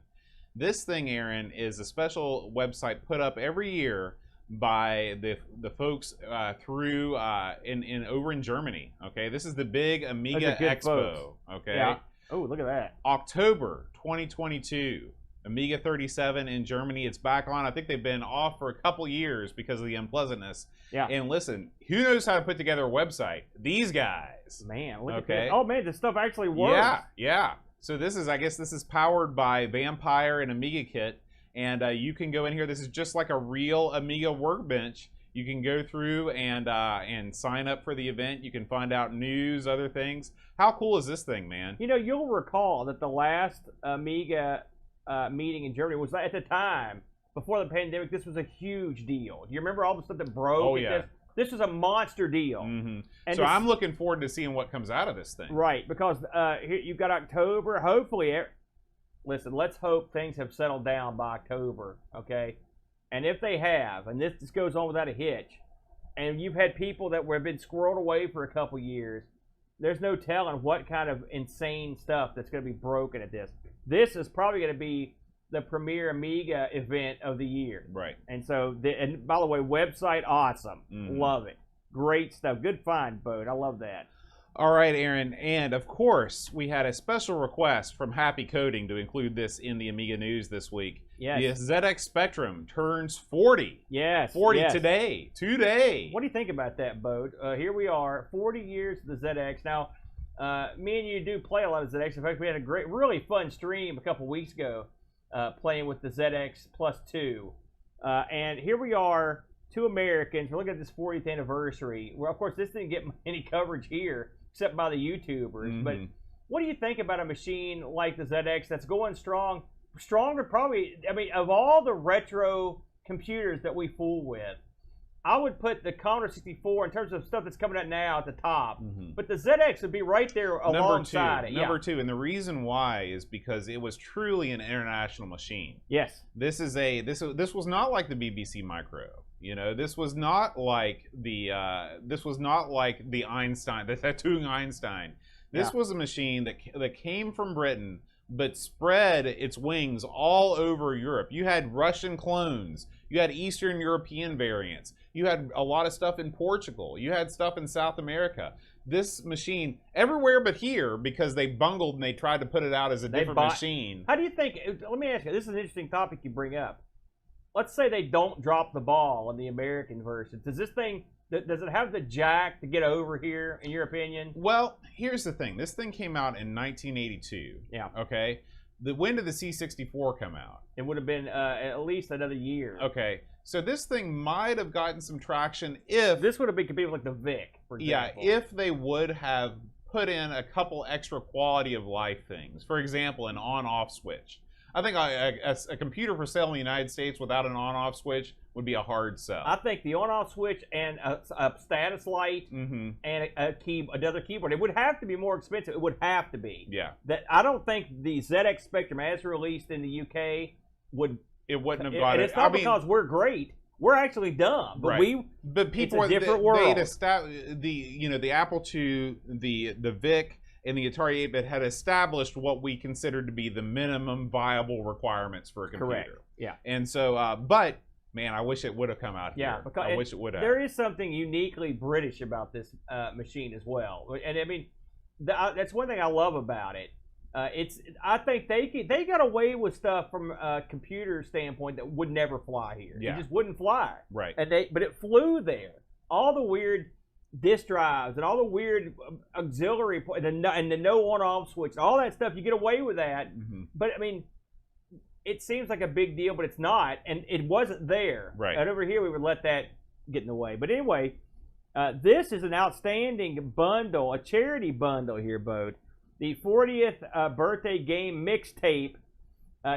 This thing, Aaron, is a special website put up every year by the folks through over in Germany. Okay, this is the big Amiga Expo. Folks. Okay. Yeah. Oh, look at that. October 2022. Amiga 37 in Germany. It's back on. I think they've been off for a couple years because of the unpleasantness. Yeah. And listen, who knows how to put together a website? These guys. Man, look at this. Oh man, this stuff actually works. Yeah, yeah. So I guess this is powered by Vampire and Amiga Kit, and you can go in here. This is just like a real Amiga workbench. You can go through and sign up for the event. You can find out news, other things. How cool is this thing, man? You know, you'll recall that the last Amiga meeting in Germany was at the time before the pandemic. This was a huge deal. You remember all the stuff that broke? Oh yeah. This was a monster deal. Mm-hmm. And so I'm looking forward to seeing what comes out of this thing. Right, because here you've got October. Hopefully, listen, let's hope things have settled down by October, okay? And if they have, and this goes on without a hitch, and you've had people that have been squirreled away for a couple years, there's no telling what kind of insane stuff that's going to be broken at this. This is probably going to be the premier Amiga event of the year. Right. And so, and by the way, website awesome. Love it. Great stuff. Good find, Bode. I love that. All right, Aaron. And of course, we had a special request from Happy Coding to include this in the Amiga news this week. Yes. The ZX Spectrum turns 40. Yes. 40 yes. today. What do you think about that, Bode? Here we are, 40 years of the ZX. Now, me and you do play a lot of ZX. In fact, we had a really fun stream a couple weeks ago playing with the ZX Plus 2. And here we are, two Americans. We're looking at this 40th anniversary. Well, of course, this didn't get any coverage here except by the YouTubers. But what do you think about a machine like the ZX that's going strong? Stronger, probably. I mean, of all the retro computers that we fool with, I would put the Commodore 64 in terms of stuff that's coming out now at the top. But the ZX would be right there alongside it. Number two, and the reason why is because it was truly an international machine. Yes. This was not like the BBC Micro. You know, this was not like the Einstein, the tattooing Einstein. This was a machine that came from Britain but spread its wings all over Europe. You had Russian clones. You had Eastern European variants. You had a lot of stuff in Portugal. You had stuff in South America. This machine, everywhere but here, because they bungled and they tried to put it out as a different machine. How do you think, let me ask you, this is an interesting topic you bring up. Let's say they don't drop the ball on the American version. Does this thing, does it have the jack to get over here, in your opinion? Well, here's the thing. This thing came out in 1982. Yeah. Okay? When did the C64 come out? It would have been at least another year. Okay. So this thing might have gotten some traction if... This would have been competing with like the VIC, for example. Yeah, if they would have put in a couple extra quality of life things. For example, an on-off switch. I think a computer for sale in the United States without an on-off switch would be a hard sell. I think the on-off switch and a status light and another keyboard. It would have to be more expensive. It would have to be. Yeah. That I don't think the ZX Spectrum, as released in the UK, would. It wouldn't have got and it. it's not because we're great. We're actually dumb. But but people, it's a different world. The Apple II, the VIC, and the Atari 8-bit had established what we considered to be the minimum viable requirements for a computer. Correct. Yeah. And so, but man, I wish it would have come out here. Yeah, because I wish it would have. There is something uniquely British about this machine as well. And I mean, that's one thing I love about it. I think they got away with stuff from a computer standpoint that would never fly here. Yeah. It just wouldn't fly. Right. But it flew there. All the weird disk drives and all the weird auxiliary and the no on-off switch, all that stuff, you get away with that. Mm-hmm. But I mean, it seems like a big deal, but it's not, and it wasn't there. Right. And over here, we would let that get in the way. But anyway, this is an outstanding bundle, a charity bundle here, Bode. The 40th birthday game mixtape.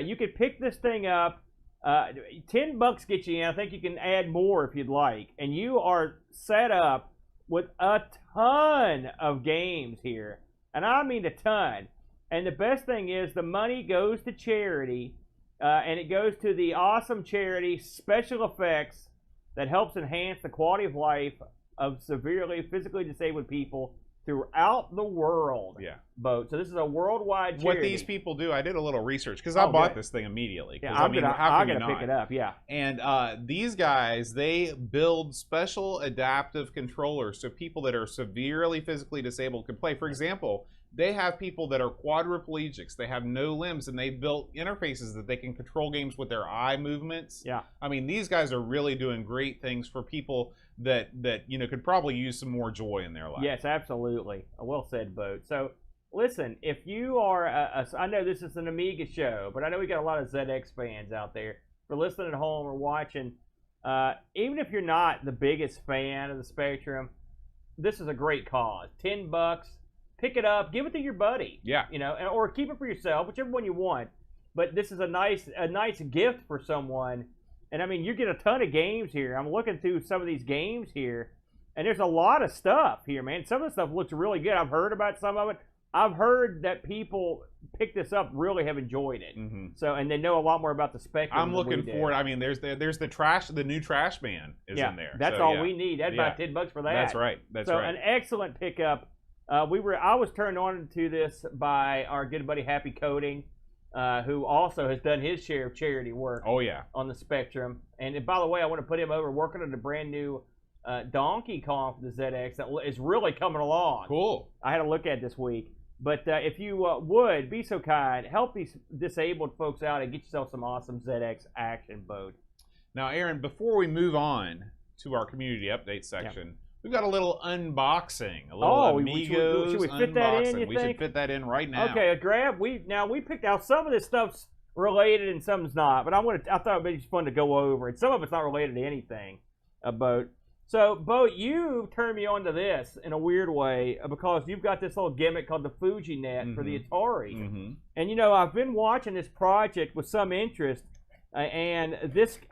You could pick this thing up. $10 gets you in. I think you can add more if you'd like. And you are set up with a ton of games here. And I mean a ton. And the best thing is the money goes to charity. And it goes to the awesome charity Special Effects that helps enhance the quality of life of severely physically disabled people throughout the world. Yeah. So this is a worldwide charity. What these people do, I did a little research because I bought this thing immediately. Yeah, I'm gonna pick it up. Yeah. And these guys, they build special adaptive controllers so people that are severely physically disabled can play. For example, they have people that are quadriplegics. They have no limbs, and they built interfaces that they can control games with their eye movements. Yeah. I mean, these guys are really doing great things for people that could probably use some more joy in their life. Yes, absolutely. Well said, Boat. So, listen, if you are, I know this is an Amiga show, but I know we got a lot of ZX fans out there. For listening at home or watching, even if you're not the biggest fan of the Spectrum, this is a great cause. $10. Pick it up, give it to your buddy. Yeah. Or keep it for yourself, whichever one you want. But this is a nice gift for someone. And I mean, you get a ton of games here. I'm looking through some of these games here, and there's a lot of stuff here, man. Some of the stuff looks really good. I've heard about some of it. I've heard that people pick this up, really have enjoyed it. Mm-hmm. So, and they know a lot more about the Spectrum. I'm looking forward. I mean, there's the new Trash Man is in there. That's all we need. That's about $10 for that. That's right. That's right. An excellent pickup. I was turned on to this by our good buddy Happy Coding, who also has done his share of charity work. Oh yeah, on the Spectrum. And by the way, I want to put him over working on the brand new Donkey Kong for the ZX that is really coming along. Cool. I had a look at this week. But if you would be so kind, help these disabled folks out and get yourself some awesome ZX action, Bode. Now, Aaron, before we move on to our community update section. We've got a little unboxing, a little Amigos should we fit that in, we should fit that in right now. Okay, we picked out some of this stuff's related and some's not, but I thought it'd be fun to go over it. Some of it's not related to anything, Boat. So, Boat, you turned me on to this in a weird way because you've got this little gimmick called the FujiNet for the Atari. Mm-hmm. And I've been watching this project with some interest. And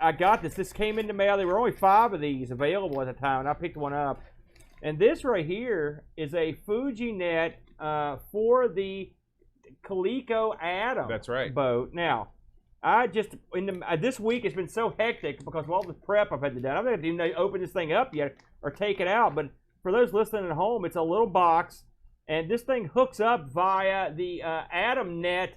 I got this. This came in the mail. There were only 5 of these available at the time, and I picked one up. And this right here is a FujiNet for the Coleco Atom. That's right. Boat. Now, this week has been so hectic because of all the prep I've had to do. I'm not going to open this thing up yet or take it out. But for those listening at home, it's a little box, and this thing hooks up via the AtomNet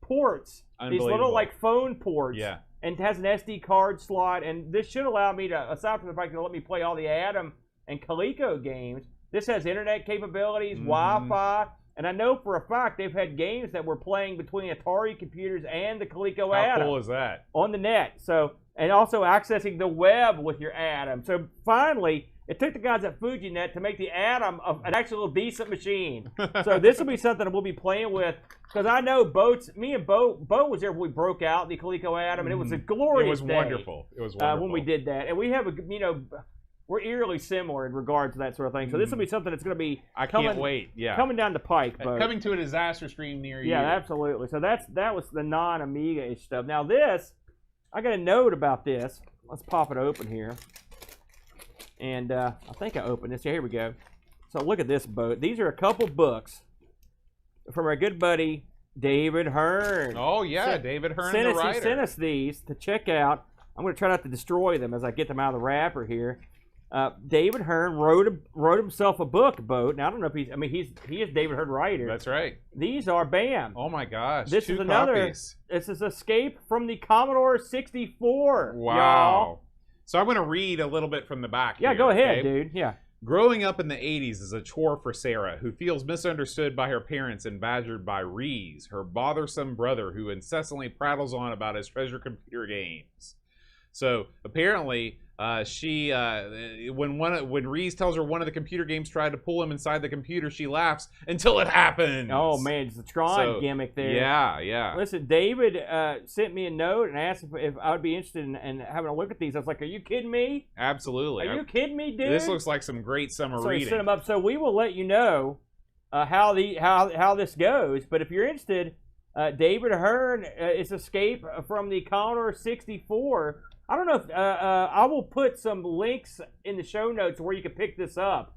ports. These little phone ports. Yeah. And it has an SD card slot, and this should allow me to, aside from the fact that it'll let me play all the Atom and Coleco games, this has internet capabilities, Wi-Fi, and I know for a fact they've had games that were playing between Atari computers and the Coleco Atom. How cool is that? On the net. So, and also accessing the web with your Atom. So finally, it took the guys at FujiNet to make the Atom an actual decent machine. So this will be something that we'll be playing with. Because I know me and Bo was there when we broke out the Coleco Atom, and it was a glorious day. Wonderful. It was wonderful. When we did that. And we have we're eerily similar in regards to that sort of thing. So this will be something that's going to be can't wait. Yeah. Coming down the pike, Bo. Coming to a disaster stream near you. Yeah, absolutely. So that was the non-Amiga-ish stuff. Now this, I got a note about this. Let's pop it open here. And I think I opened this. Here we go. So look at this, Boat. These are a couple books from our good buddy David Hearn. Oh yeah, David Hearn, the writer. He sent us these to check out. I'm going to try not to destroy them as I get them out of the wrapper here. David Hearn wrote himself a book, Boat. Now I don't know if he is David Hearn writer. That's right. These are bam. Oh my gosh. This is another. Copies. This is Escape from the Commodore 64. Wow. Y'all. So I'm going to read a little bit from the back. Yeah, here, go ahead, okay? dude. Yeah. Growing up in the 80s is a chore for Sarah, who feels misunderstood by her parents and badgered by Reese, her bothersome brother who incessantly prattles on about his treasure computer games. So apparently, when Reese tells her one of the computer games tried to pull him inside the computer, she laughs until it happens. Oh man, it's a Tron gimmick there. Yeah. Listen, David sent me a note and asked if I would be interested in having a look at these. I was like, "Are you kidding me? Absolutely. Are you kidding me, dude?" This looks like some great summer reading. So sent them up. So we will let you know how this goes. But if you're interested, David Hearn is Escape from the Commodore 64. I don't know if I will put some links in the show notes where you can pick this up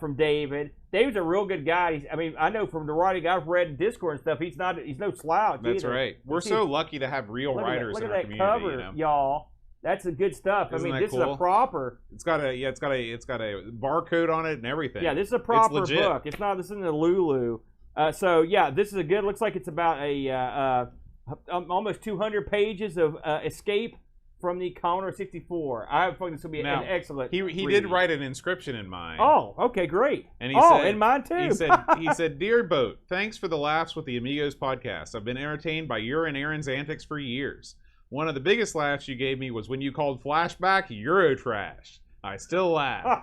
from David. David's a real good guy. I know from the writing I've read Discord and stuff, he's no slouch. That's either. Right. We're so lucky to have real writers in our community. Look at that cover, y'all. That's the good stuff. Isn't this cool? is a proper. It's got a barcode on it and everything. Yeah, this is a proper book. This isn't a Lulu. So yeah, this is a good. Looks like it's about a almost 200 pages of Escape from the Commodore 64. I have this will be an excellent. He did write an inscription in mine. Oh, okay, great. And he said, in mine too. he said, "Dear Boat, thanks for the laughs with the Amigos podcast. I've been entertained by your and Aaron's antics for years. One of the biggest laughs you gave me was when you called Flashback Eurotrash. I still laugh.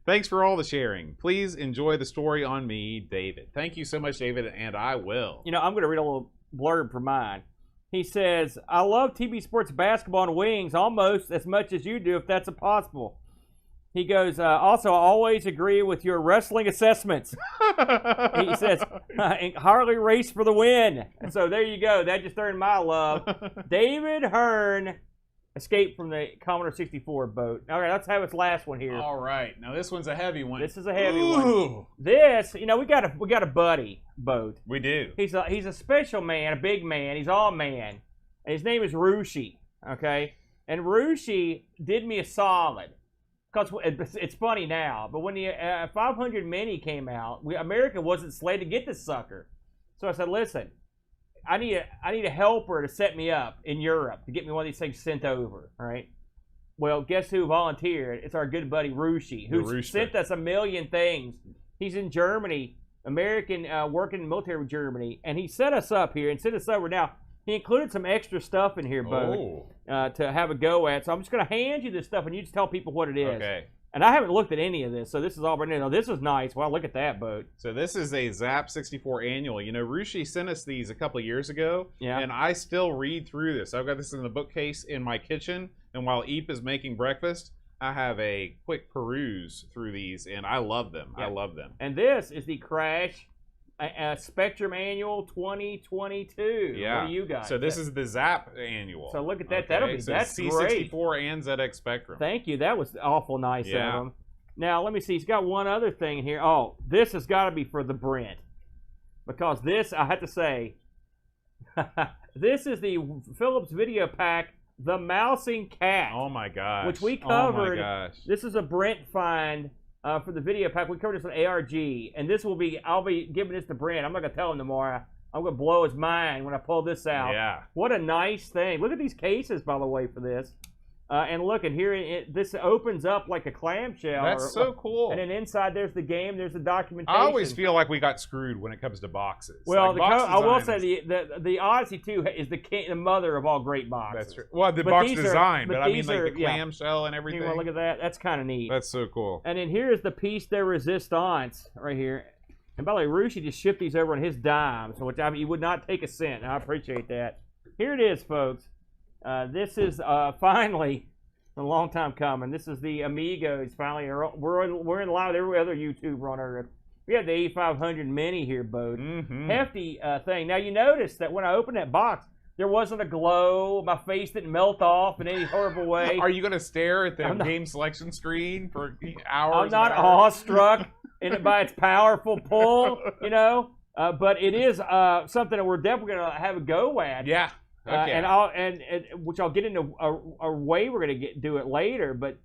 Thanks for all the sharing. Please enjoy the story on me, David." Thank you so much, David, and I will. I'm going to read a little blurb for mine. He says, "I love TV sports basketball and wings almost as much as you do, if that's possible." He goes, "Also, I always agree with your wrestling assessments." He says, "Harley race for the win." And so there you go. That just earned my love. David Hearn, Escape from the Commodore 64 boat. All right, let's have his last one here. All right. Now this one's a heavy one. This is a heavy one. This, we got a buddy boat. We do. He's a special man, a big man. He's all man. And his name is Rushi, okay? And Rushi did me a solid. Because it's funny now, but when the 500 Mini came out, America wasn't slated to get this sucker. So I said, listen, I need a helper to set me up in Europe to get me one of these things sent over, all right? Well, guess who volunteered? It's our good buddy Rushi, who sent us a million things. He's in Germany, American, working in military Germany, and he set us up here and sent us over. Now, he included some extra stuff in here, Bo, to have a go at. So I'm just going to hand you this stuff, and you just tell people what it is. Okay. And I haven't looked at any of this, so this is all brand new. Now, this is nice. Wow, look at that boat. So this is a Zap 64 annual. Rushi sent us these a couple of years ago, and I still read through this. I've got this in the bookcase in my kitchen, and while Eep is making breakfast, I have a quick peruse through these, and I love them. Yeah. I love them. And this is the Crash Spectrum Annual 2022. Yeah. What do you got? So this is the Zap Annual. So look at that. Okay. That's C64 great. and ZX Spectrum. Thank you. That was awful nice of him. Now, let me see. He's got one other thing here. Oh, this has got to be for the Brent. Because this, I have to say, this is the Philips Video Pack, The Mousing Cat. Oh, my gosh. Which we covered. Oh, my gosh. This is a Brent find. For the video pack, we covered this on ARG, and I'll be giving this to Brent. I'm not going to tell him tomorrow. I'm going to blow his mind when I pull this out. Yeah. What a nice thing. Look at these cases, by the way, for this. And look, and here, this opens up like a clamshell. That's so cool. And then inside, there's the game, there's the documentation. I always feel like we got screwed when it comes to boxes. Well, I will say the Odyssey 2 is the mother of all great boxes. That's true. Well, the box design, but I mean like the clamshell and everything. You want to look at that? That's kind of neat. That's so cool. And then here's the piece de resistance right here. And by the way, Rushi just shipped these over on his dime, so you would not take a cent. And I appreciate that. Here it is, folks. This is finally a long time coming. This is the Amigos. Finally, we're in line with every other YouTuber on Earth. We have the 8500 Mini here, Bo. Mm-hmm. Hefty thing. Now, you notice that when I opened that box, there wasn't a glow. My face didn't melt off in any horrible way. Are you going to stare at the game selection screen for hours? I'm not awestruck by its powerful pull, but it is something that we're definitely going to have a go at. Yeah. Okay. And which I'll get into a way we're going to do it later. But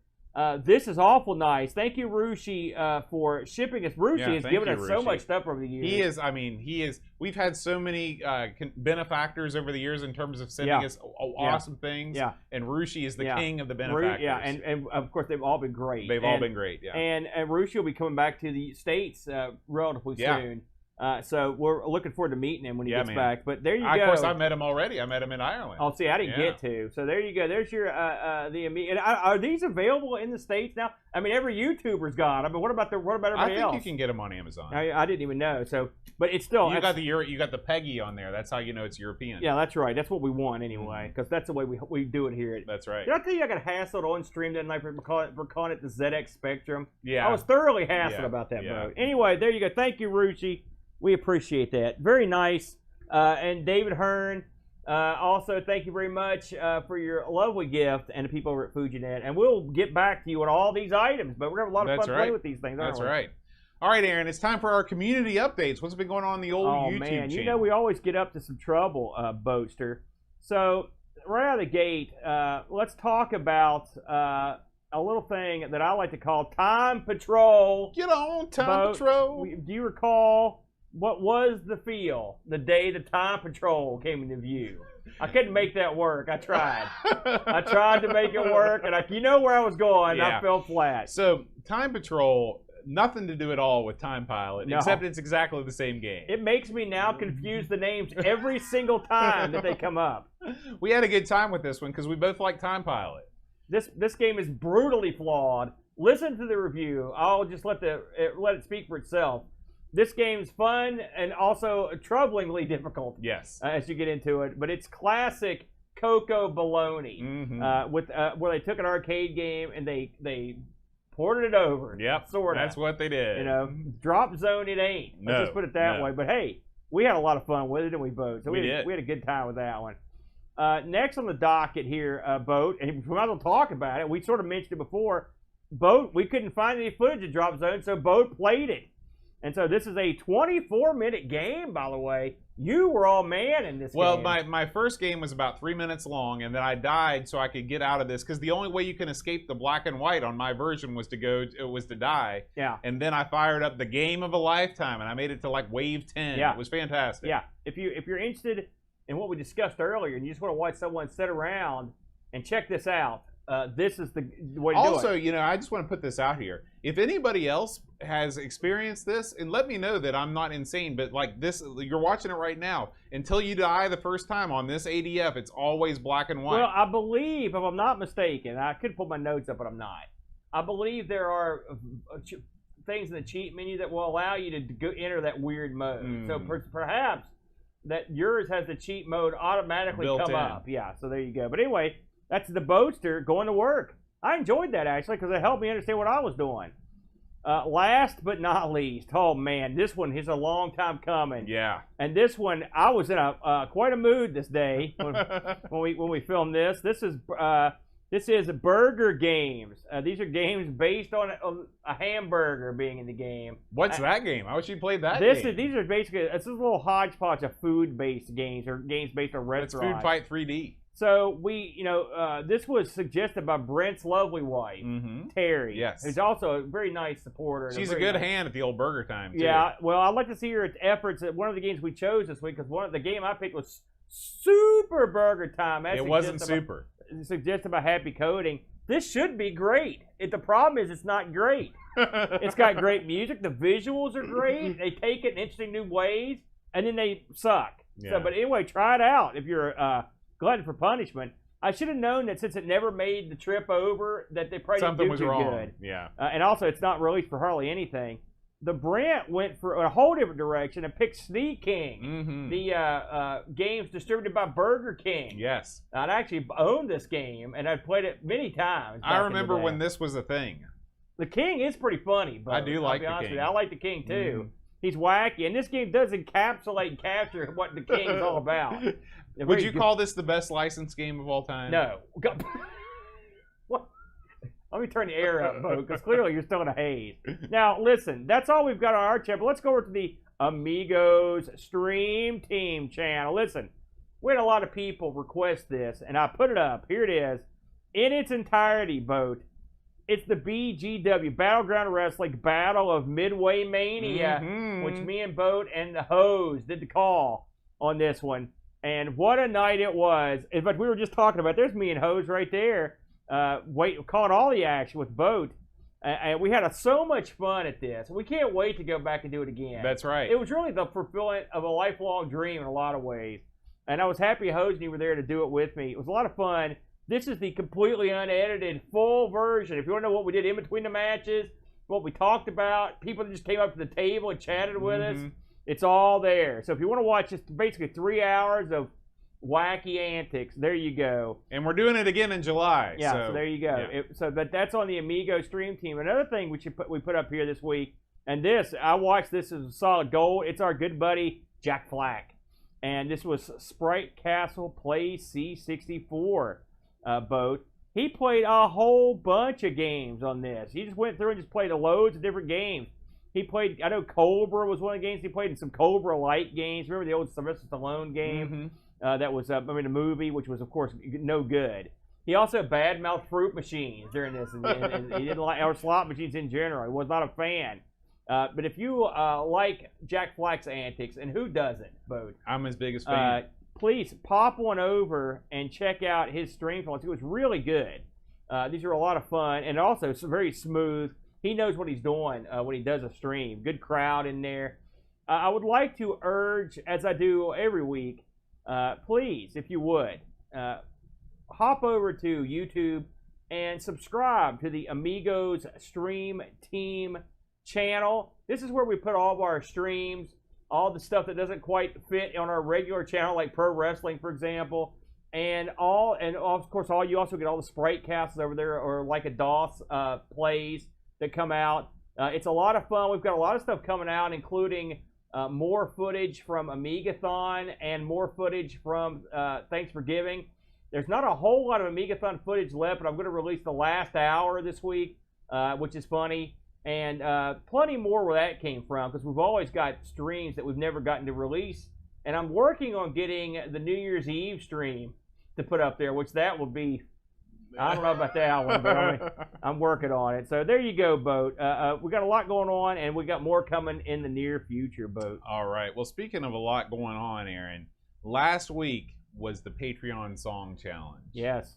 This is awful nice. Thank you, Rushi, for shipping us. Rushi has given us so much stuff over the years. He is. I mean, he is. We've had so many benefactors over the years in terms of sending us awesome things. Yeah. And Rushi is the king of the benefactors. And of course they've all been great. They've all been great. Yeah. And Rushi will be coming back to the States relatively soon. So we're looking forward to meeting him when he gets back. But there you go. Of course, I met him already. I met him in Ireland. Oh, see, I didn't get to. So there you go. There's your the Amiga. And are these available in the States now? I mean, every YouTuber's got them. But what about everybody else? I think you can get them on Amazon. I didn't even know. So, but it's still you got the Peggy on there. That's how you know it's European. Yeah, that's right. That's what we want anyway, because that's the way we do it here. That's right. Did I tell you I got hassled on stream that night for calling it the ZX Spectrum? Yeah. I was thoroughly hassled about that boat. Anyway, there you go. Thank you, Ruchi. We appreciate that. Very nice. And David Hearn, also thank you very much for your lovely gift and the people over at FujiNet. And we'll get back to you on all these items, but we're going to have a lot of fun playing with these things, aren't we? That's right. All right, Aaron, it's time for our community updates. What's been going on in the old YouTube channel? You know we always get up to some trouble, Boatster. So right out of the gate, let's talk about a little thing that I like to call Time Patrol. Get on, Time Patrol. Do you recall what was the feel the day the Time Patrol came into view? I couldn't make that work. I tried. I tried to make it work, and you know where I was going. I fell flat. So Time Patrol, nothing to do at all with Time Pilot, except it's exactly the same game. It makes me now confuse the names every single time that they come up. We had a good time with this one because we both like Time Pilot. This game is brutally flawed. Listen to the review. I'll just let it speak for itself. This game's fun and also troublingly difficult. Yes. As you get into it, but it's classic Coco baloney. Mm-hmm. Where they took an arcade game and they ported it over. Yep. Sorta. That's what they did. You know, drop zone it ain't. Let's just put it that way. But hey, we had a lot of fun with it, didn't we, Boat? So we had a good time with that one. Next on the docket here, Boat, and we might as well talk about it. We sort of mentioned it before. Boat, we couldn't find any footage of Drop Zone, so Boat played it. And so this is a 24-minute game, by the way. You were all man in this game. Well, my first game was about 3 minutes long, and then I died so I could get out of this, because the only way you can escape the black and white on my version was to die. Yeah. And then I fired up the game of a lifetime, and I made it to like wave 10. Yeah. It was fantastic. Yeah. If you're interested in what we discussed earlier, and you just want to watch someone sit around and check this out, this is the way to do it. Also, you know, I just want to put this out here. If anybody else has experienced this, and let me know that I'm not insane, but like this, you're watching it right now. Until you die the first time on this ADF, it's always black and white. Well, I believe, if I'm not mistaken, I could put my notes up, but I'm not. I believe there are things in the cheat menu that will allow you to enter that weird mode. So perhaps that yours has the cheat mode automatically come up. Yeah, so there you go. But anyway, that's the Boatster going to work. I enjoyed that, actually, because it helped me understand what I was doing. Last but not least, oh man, this one is a long time coming. Yeah. And this one, I was in quite a mood this day when we filmed this. This is Burger Games. These are games based on a hamburger being in the game. What's that game? I wish you played that game. These are basically, it's a little hodgepodge of food-based games or games based on restaurants. It's Food Fight 3D. So this was suggested by Brent's lovely wife, Terry. Yes. Who's also a very nice supporter. She's a good hand at the old Burger Time, too. Yeah, well, I'd like to see her efforts at one of the games we chose this week, because the game I picked was Super Burger Time. It wasn't super. Suggested by Happy Coding. This should be great. The problem is it's not great. It's got great music. The visuals are great. They take it in interesting new ways, and then they suck. Yeah. So, but anyway, try it out if you're glutton for punishment. I should have known that since it never made the trip over, that they probably something didn't do was too wrong. good. Yeah. And also, it's not released for hardly anything. The Brent went for a whole different direction and picked Sneak King, the games distributed by Burger King. Yes. I'd actually owned this game, and I'd played it many times. I remember when this was a thing. The King is pretty funny, but I do like the King. I like the King, too. He's wacky, and this game does encapsulate and capture what the King is all about. Would you call this the best licensed game of all time? No. What? Let me turn the air up, Bo, because clearly you're still in a haze. Now, listen, that's all we've got on our channel. But let's go over to the Amigos Stream Team channel. Listen, we had a lot of people request this, and I put it up. Here it is. In its entirety, Boat. It's the BGW, Battleground Wrestling Battle of Midway Mania, which me and Boat and the Hose did the call on this one. And what a night it was. In fact, we were just talking about, there's me and Hose right there, calling all the action with Boat. And we had so much fun at this. We can't wait to go back and do it again. That's right. It was really the fulfillment of a lifelong dream in a lot of ways. And I was happy Hose and you were there to do it with me. It was a lot of fun. This is the completely unedited, full version. If you want to know what we did in between the matches, what we talked about, people that just came up to the table and chatted with us, it's all there. So if you want to watch just basically 3 hours of wacky antics, there you go. And we're doing it again in July. Yeah, so there you go. Yeah. But that's on the Amigo stream team. Another thing we put up here this week, and this, I watched this as a solid gold. It's our good buddy, Jack Flack. And this was Sprite Castle Play C64. Boat. He played a whole bunch of games on this. He just went through and just played loads of different games. He played, I know Cobra was one of the games he played in some Cobra Light games. Remember the old Sylvester Stallone game? That was, a movie, which was, of course, no good. He also badmouthed fruit machines during this, and he didn't like, or slot machines in general. He was not a fan. But if you like Jack Flack's antics, and who doesn't, Boat? I'm his biggest fan. Please pop one over and check out his stream. It was really good. These are a lot of fun, and also very smooth. He knows what he's doing when he does a stream. Good crowd in there. I would like to urge, as I do every week, please, if you would, hop over to YouTube and subscribe to the Amigos Stream Team channel. This is where we put all of our streams, all the stuff that doesn't quite fit on our regular channel, like pro wrestling, for example, and of course, you also get all the Sprite casts over there, or like a DOS plays that come out. It's a lot of fun. We've got a lot of stuff coming out, including more footage from Amigathon and more footage from Thanks for Giving. There's not a whole lot of Amigathon footage left, but I'm going to release the last hour this week, which is funny. And plenty more where that came from, because we've always got streams that we've never gotten to release. And I'm working on getting the New Year's Eve stream to put up there, which that will be, I don't know about that one, but I'm working on it. So there you go, Boat. We got a lot going on, and we got more coming in the near future, Boat. All right. Well, speaking of a lot going on, Aaron, last week was the Patreon Song Challenge. Yes.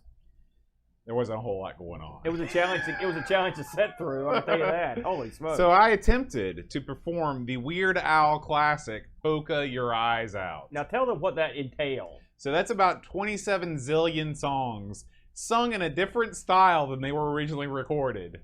There wasn't a whole lot going on. It was a challenge. It was a challenge to set through. I'll tell you that. Holy smokes! So I attempted to perform the Weird Al classic "Polka Your Eyes Out." Now tell them what that entails. So that's about 27 zillion songs sung in a different style than they were originally recorded.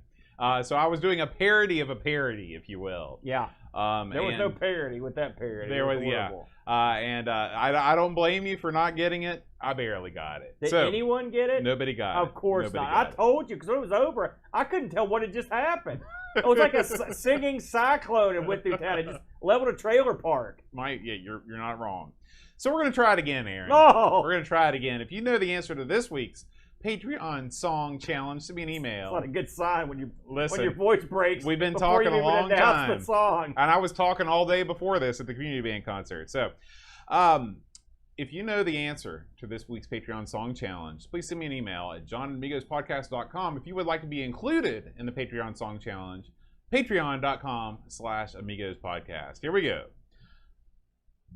So I was doing a parody of a parody, if you will. Yeah. There was no parody with that parody. There was, yeah. I don't blame you for not getting it. I barely got it. Did anyone get it? Nobody got it. Of course not. I told you, because it was over. I couldn't tell what had just happened. It was like a singing cyclone and went through town. It just leveled a trailer park. Yeah, you're not wrong. So we're going to try it again, Aaron. No! We're going to try it again. If you know the answer to this week's Patreon Song Challenge, send me an email. It's not a good sign when Listen, your voice breaks. We've been talking a long time. The song. And I was talking all day before this at the community band concert. So, if you know the answer to this week's Patreon Song Challenge, please send me an email at johnamigospodcast.com. If you would like to be included in the Patreon Song Challenge, patreon.com/AmigosPodcast. Here we go.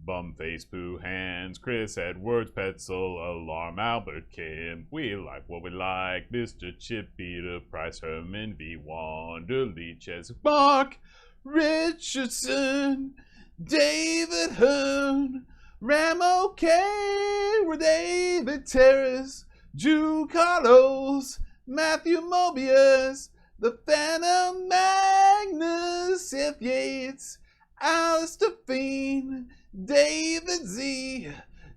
Bum face poo hands, Chris Edwards, Petzl, Alarm, Albert Kim. We like what we like. Mr. Chip Peter, Price Herman, V. Wander, Leeches, Mark Richardson, David Hearn, Ramo K, David Terrace, Drew Carlos, Matthew Mobius, the Phantom Magnus, Seth Yates, Alistair Fiend, David Z,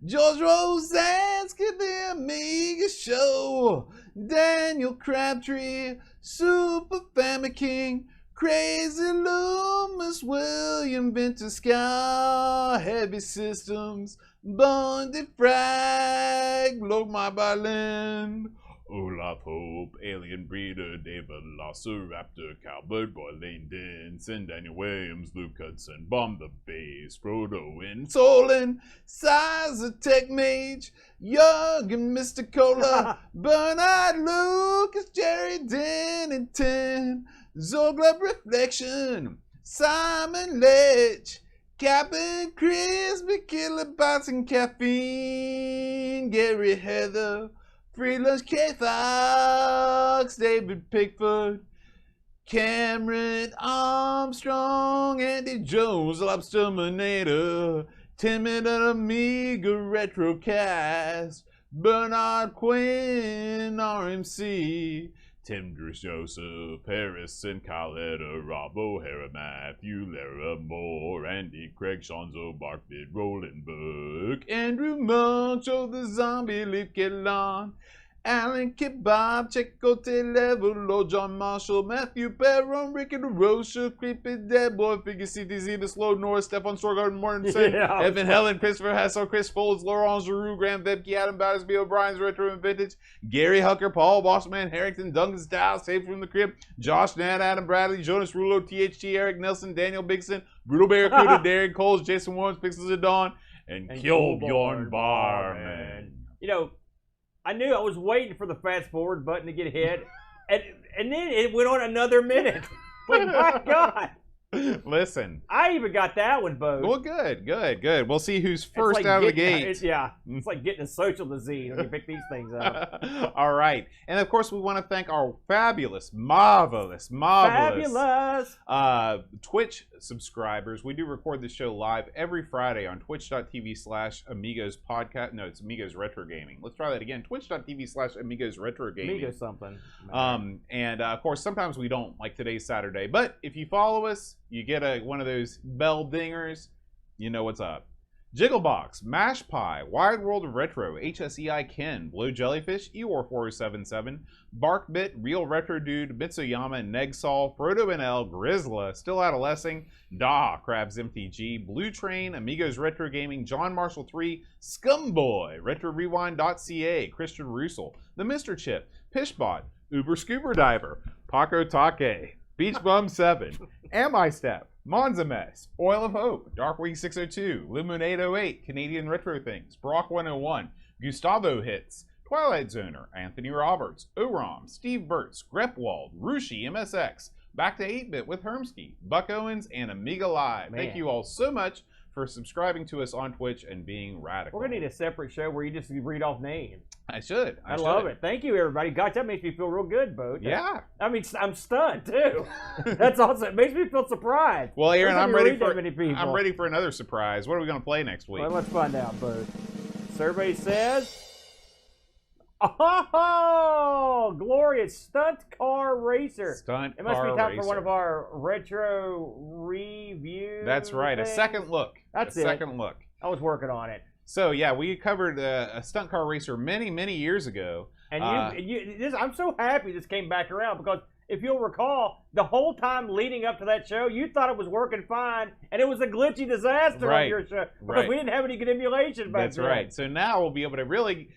George Rosansky, The Amiga Show, Daniel Crabtree, Super Family King, Crazy Loomis, William Ventuscar, Heavy Systems, Bundy Frag, Blow My Violin, Olaf Hope, Alien Breeder, David Velociraptor, Cowbird Boy, Lane Denson, Daniel Williams, Luke Hudson, Bomb the Base, Frodo and Solon, Sizer Tech Mage, Young and Mr. Cola, Bernard Lucas, Jerry Dennington, Zorglub Reflection, Simon Lech, Captain Crispy, Killer Bots and Caffeine, Gary Heather, Free Lunch K Fox, David Pickford, Cameron Armstrong, Andy Jones, Lobsterminator, Timid and Amiga Retrocast, Bernard Quinn, RMC, Tim Drews Joseph, Harrison, Carletta, Rob O'Hara, Matthew, Lara Moore, Andy Craig, Shanzo, Barkbid, Roland Book, Andrew Monk, Joe the Zombie, Leaf Kellon, Alan Kebab, Checo Level, Lord John Marshall, Matthew Perron, Ricky DeRocha, Creepy Dead Boy, Figure CTZ, The Slow Norris, Stefan Storgarden, Mortensen, Evan Helen, Christopher Hassel, Chris Folds, Laurent Giroux, Graham Vebke, Adam Battersby, O'Brien's Retro and Vintage, Gary Hucker, Paul Bossman, Harrington, Duncan Stiles, Safe from the Crib, Josh Nat, Adam Bradley, Jonas Rulo, THT, Eric Nelson, Daniel Bigson, Brutal Barracuda, Darren Coles, Jason Williams, Pixels of Dawn, and Killbjorn Barman. You know, I knew I was waiting for the fast forward button to get hit, and then it went on another minute. Like, my God. Listen. I even got that one, Bo. Well, good. We'll see who's first out of the gate. It's like getting a social disease when you pick these things up. All right. And, of course, we want to thank our fabulous Twitch subscribers. We do record the show live every Friday on twitch.tv/Amigos podcast. No, it's Amigos Retro Gaming. Let's try that again. Twitch.tv/Amigos Retro Gaming. Amigos something. And, of course, sometimes we don't, like today's Saturday. But if you follow us, you get one of those bell dingers, you know what's up. Jigglebox, Mash Pie, Wide World of Retro, HSEI Ken, Blue Jellyfish, Eeyore477, Barkbit, Real Retro Dude, Mitsuya, Negsol, Frodo NL, Grizzla, Still Adolescing, Crabs MTG, Blue Train, Amigos Retro Gaming, John Marshall 3, Scumboy, RetroRewind.ca, Christian Russell, The Mr. Chip, Pishbot, Uber Scuba Diver, Paco Take, Beach Bum 7, Am I Step, Monza Mess, Oil of Hope, Darkwing 602, Luminate 08, Canadian Retro Things, Brock 101, Gustavo Hits, Twilight Zoner, Anthony Roberts, Orom, Steve Burtz, Grepwald, Rushi MSX, Back to 8-Bit with Hermsky, Buck Owens, and Amiga Live. Man. Thank you all so much for subscribing to us on Twitch and being radical. We're going to need a separate show where you just read off names. I should. I love it. Thank you, everybody. Gosh, that makes me feel real good, Bo. Yeah. I mean, I'm stunned, too. That's awesome. It makes me feel surprised. Well, Aaron, I'm ready for for another surprise. What are we going to play next week? Well, let's find out, Bo. Survey says... Oh, glorious stunt car racer. It must be time for one of our retro reviews. That's right. things. A second look. That's a second look. I was working on it. So, yeah, we covered a stunt car racer many, many years ago. And I'm so happy this came back around because if you'll recall, the whole time leading up to that show, you thought it was working fine, and it was a glitchy disaster on your show because we didn't have any good emulation back then. That's right. So now we'll be able to really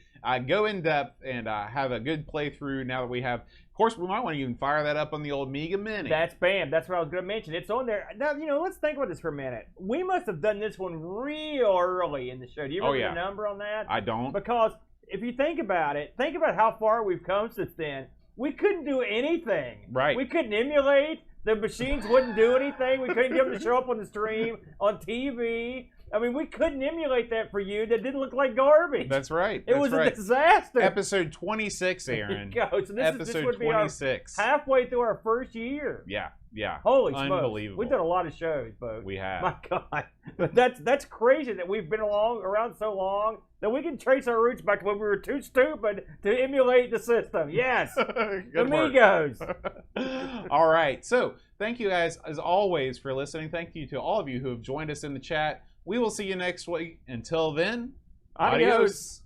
go in depth and have a good playthrough now that we have. Of course, we might want to even fire that up on the old Amiga Mini. That's bam. That's what I was going to mention. It's on there. Now, let's think about this for a minute. We must have done this one real early in the show. Do you remember the number on that? I don't. Because if you think about it, think about how far we've come since then. We couldn't do anything. Right. We couldn't emulate. The machines wouldn't do anything. We couldn't get them to show up on the stream, on TV. I mean, we couldn't emulate that for you. That didn't look like garbage. That's right. It was a disaster. Episode 26, Aaron. There you go. So this would be 26. Halfway through our first year. Yeah. Holy smokes. Unbelievable. We've done a lot of shows, folks. We have. My God. But that's crazy that we've been around so long that we can trace our roots back to when we were too stupid to emulate the system. Yes. Amigos. All right. So thank you guys, as always, for listening. Thank you to all of you who have joined us in the chat. We will see you next week. Until then, adios.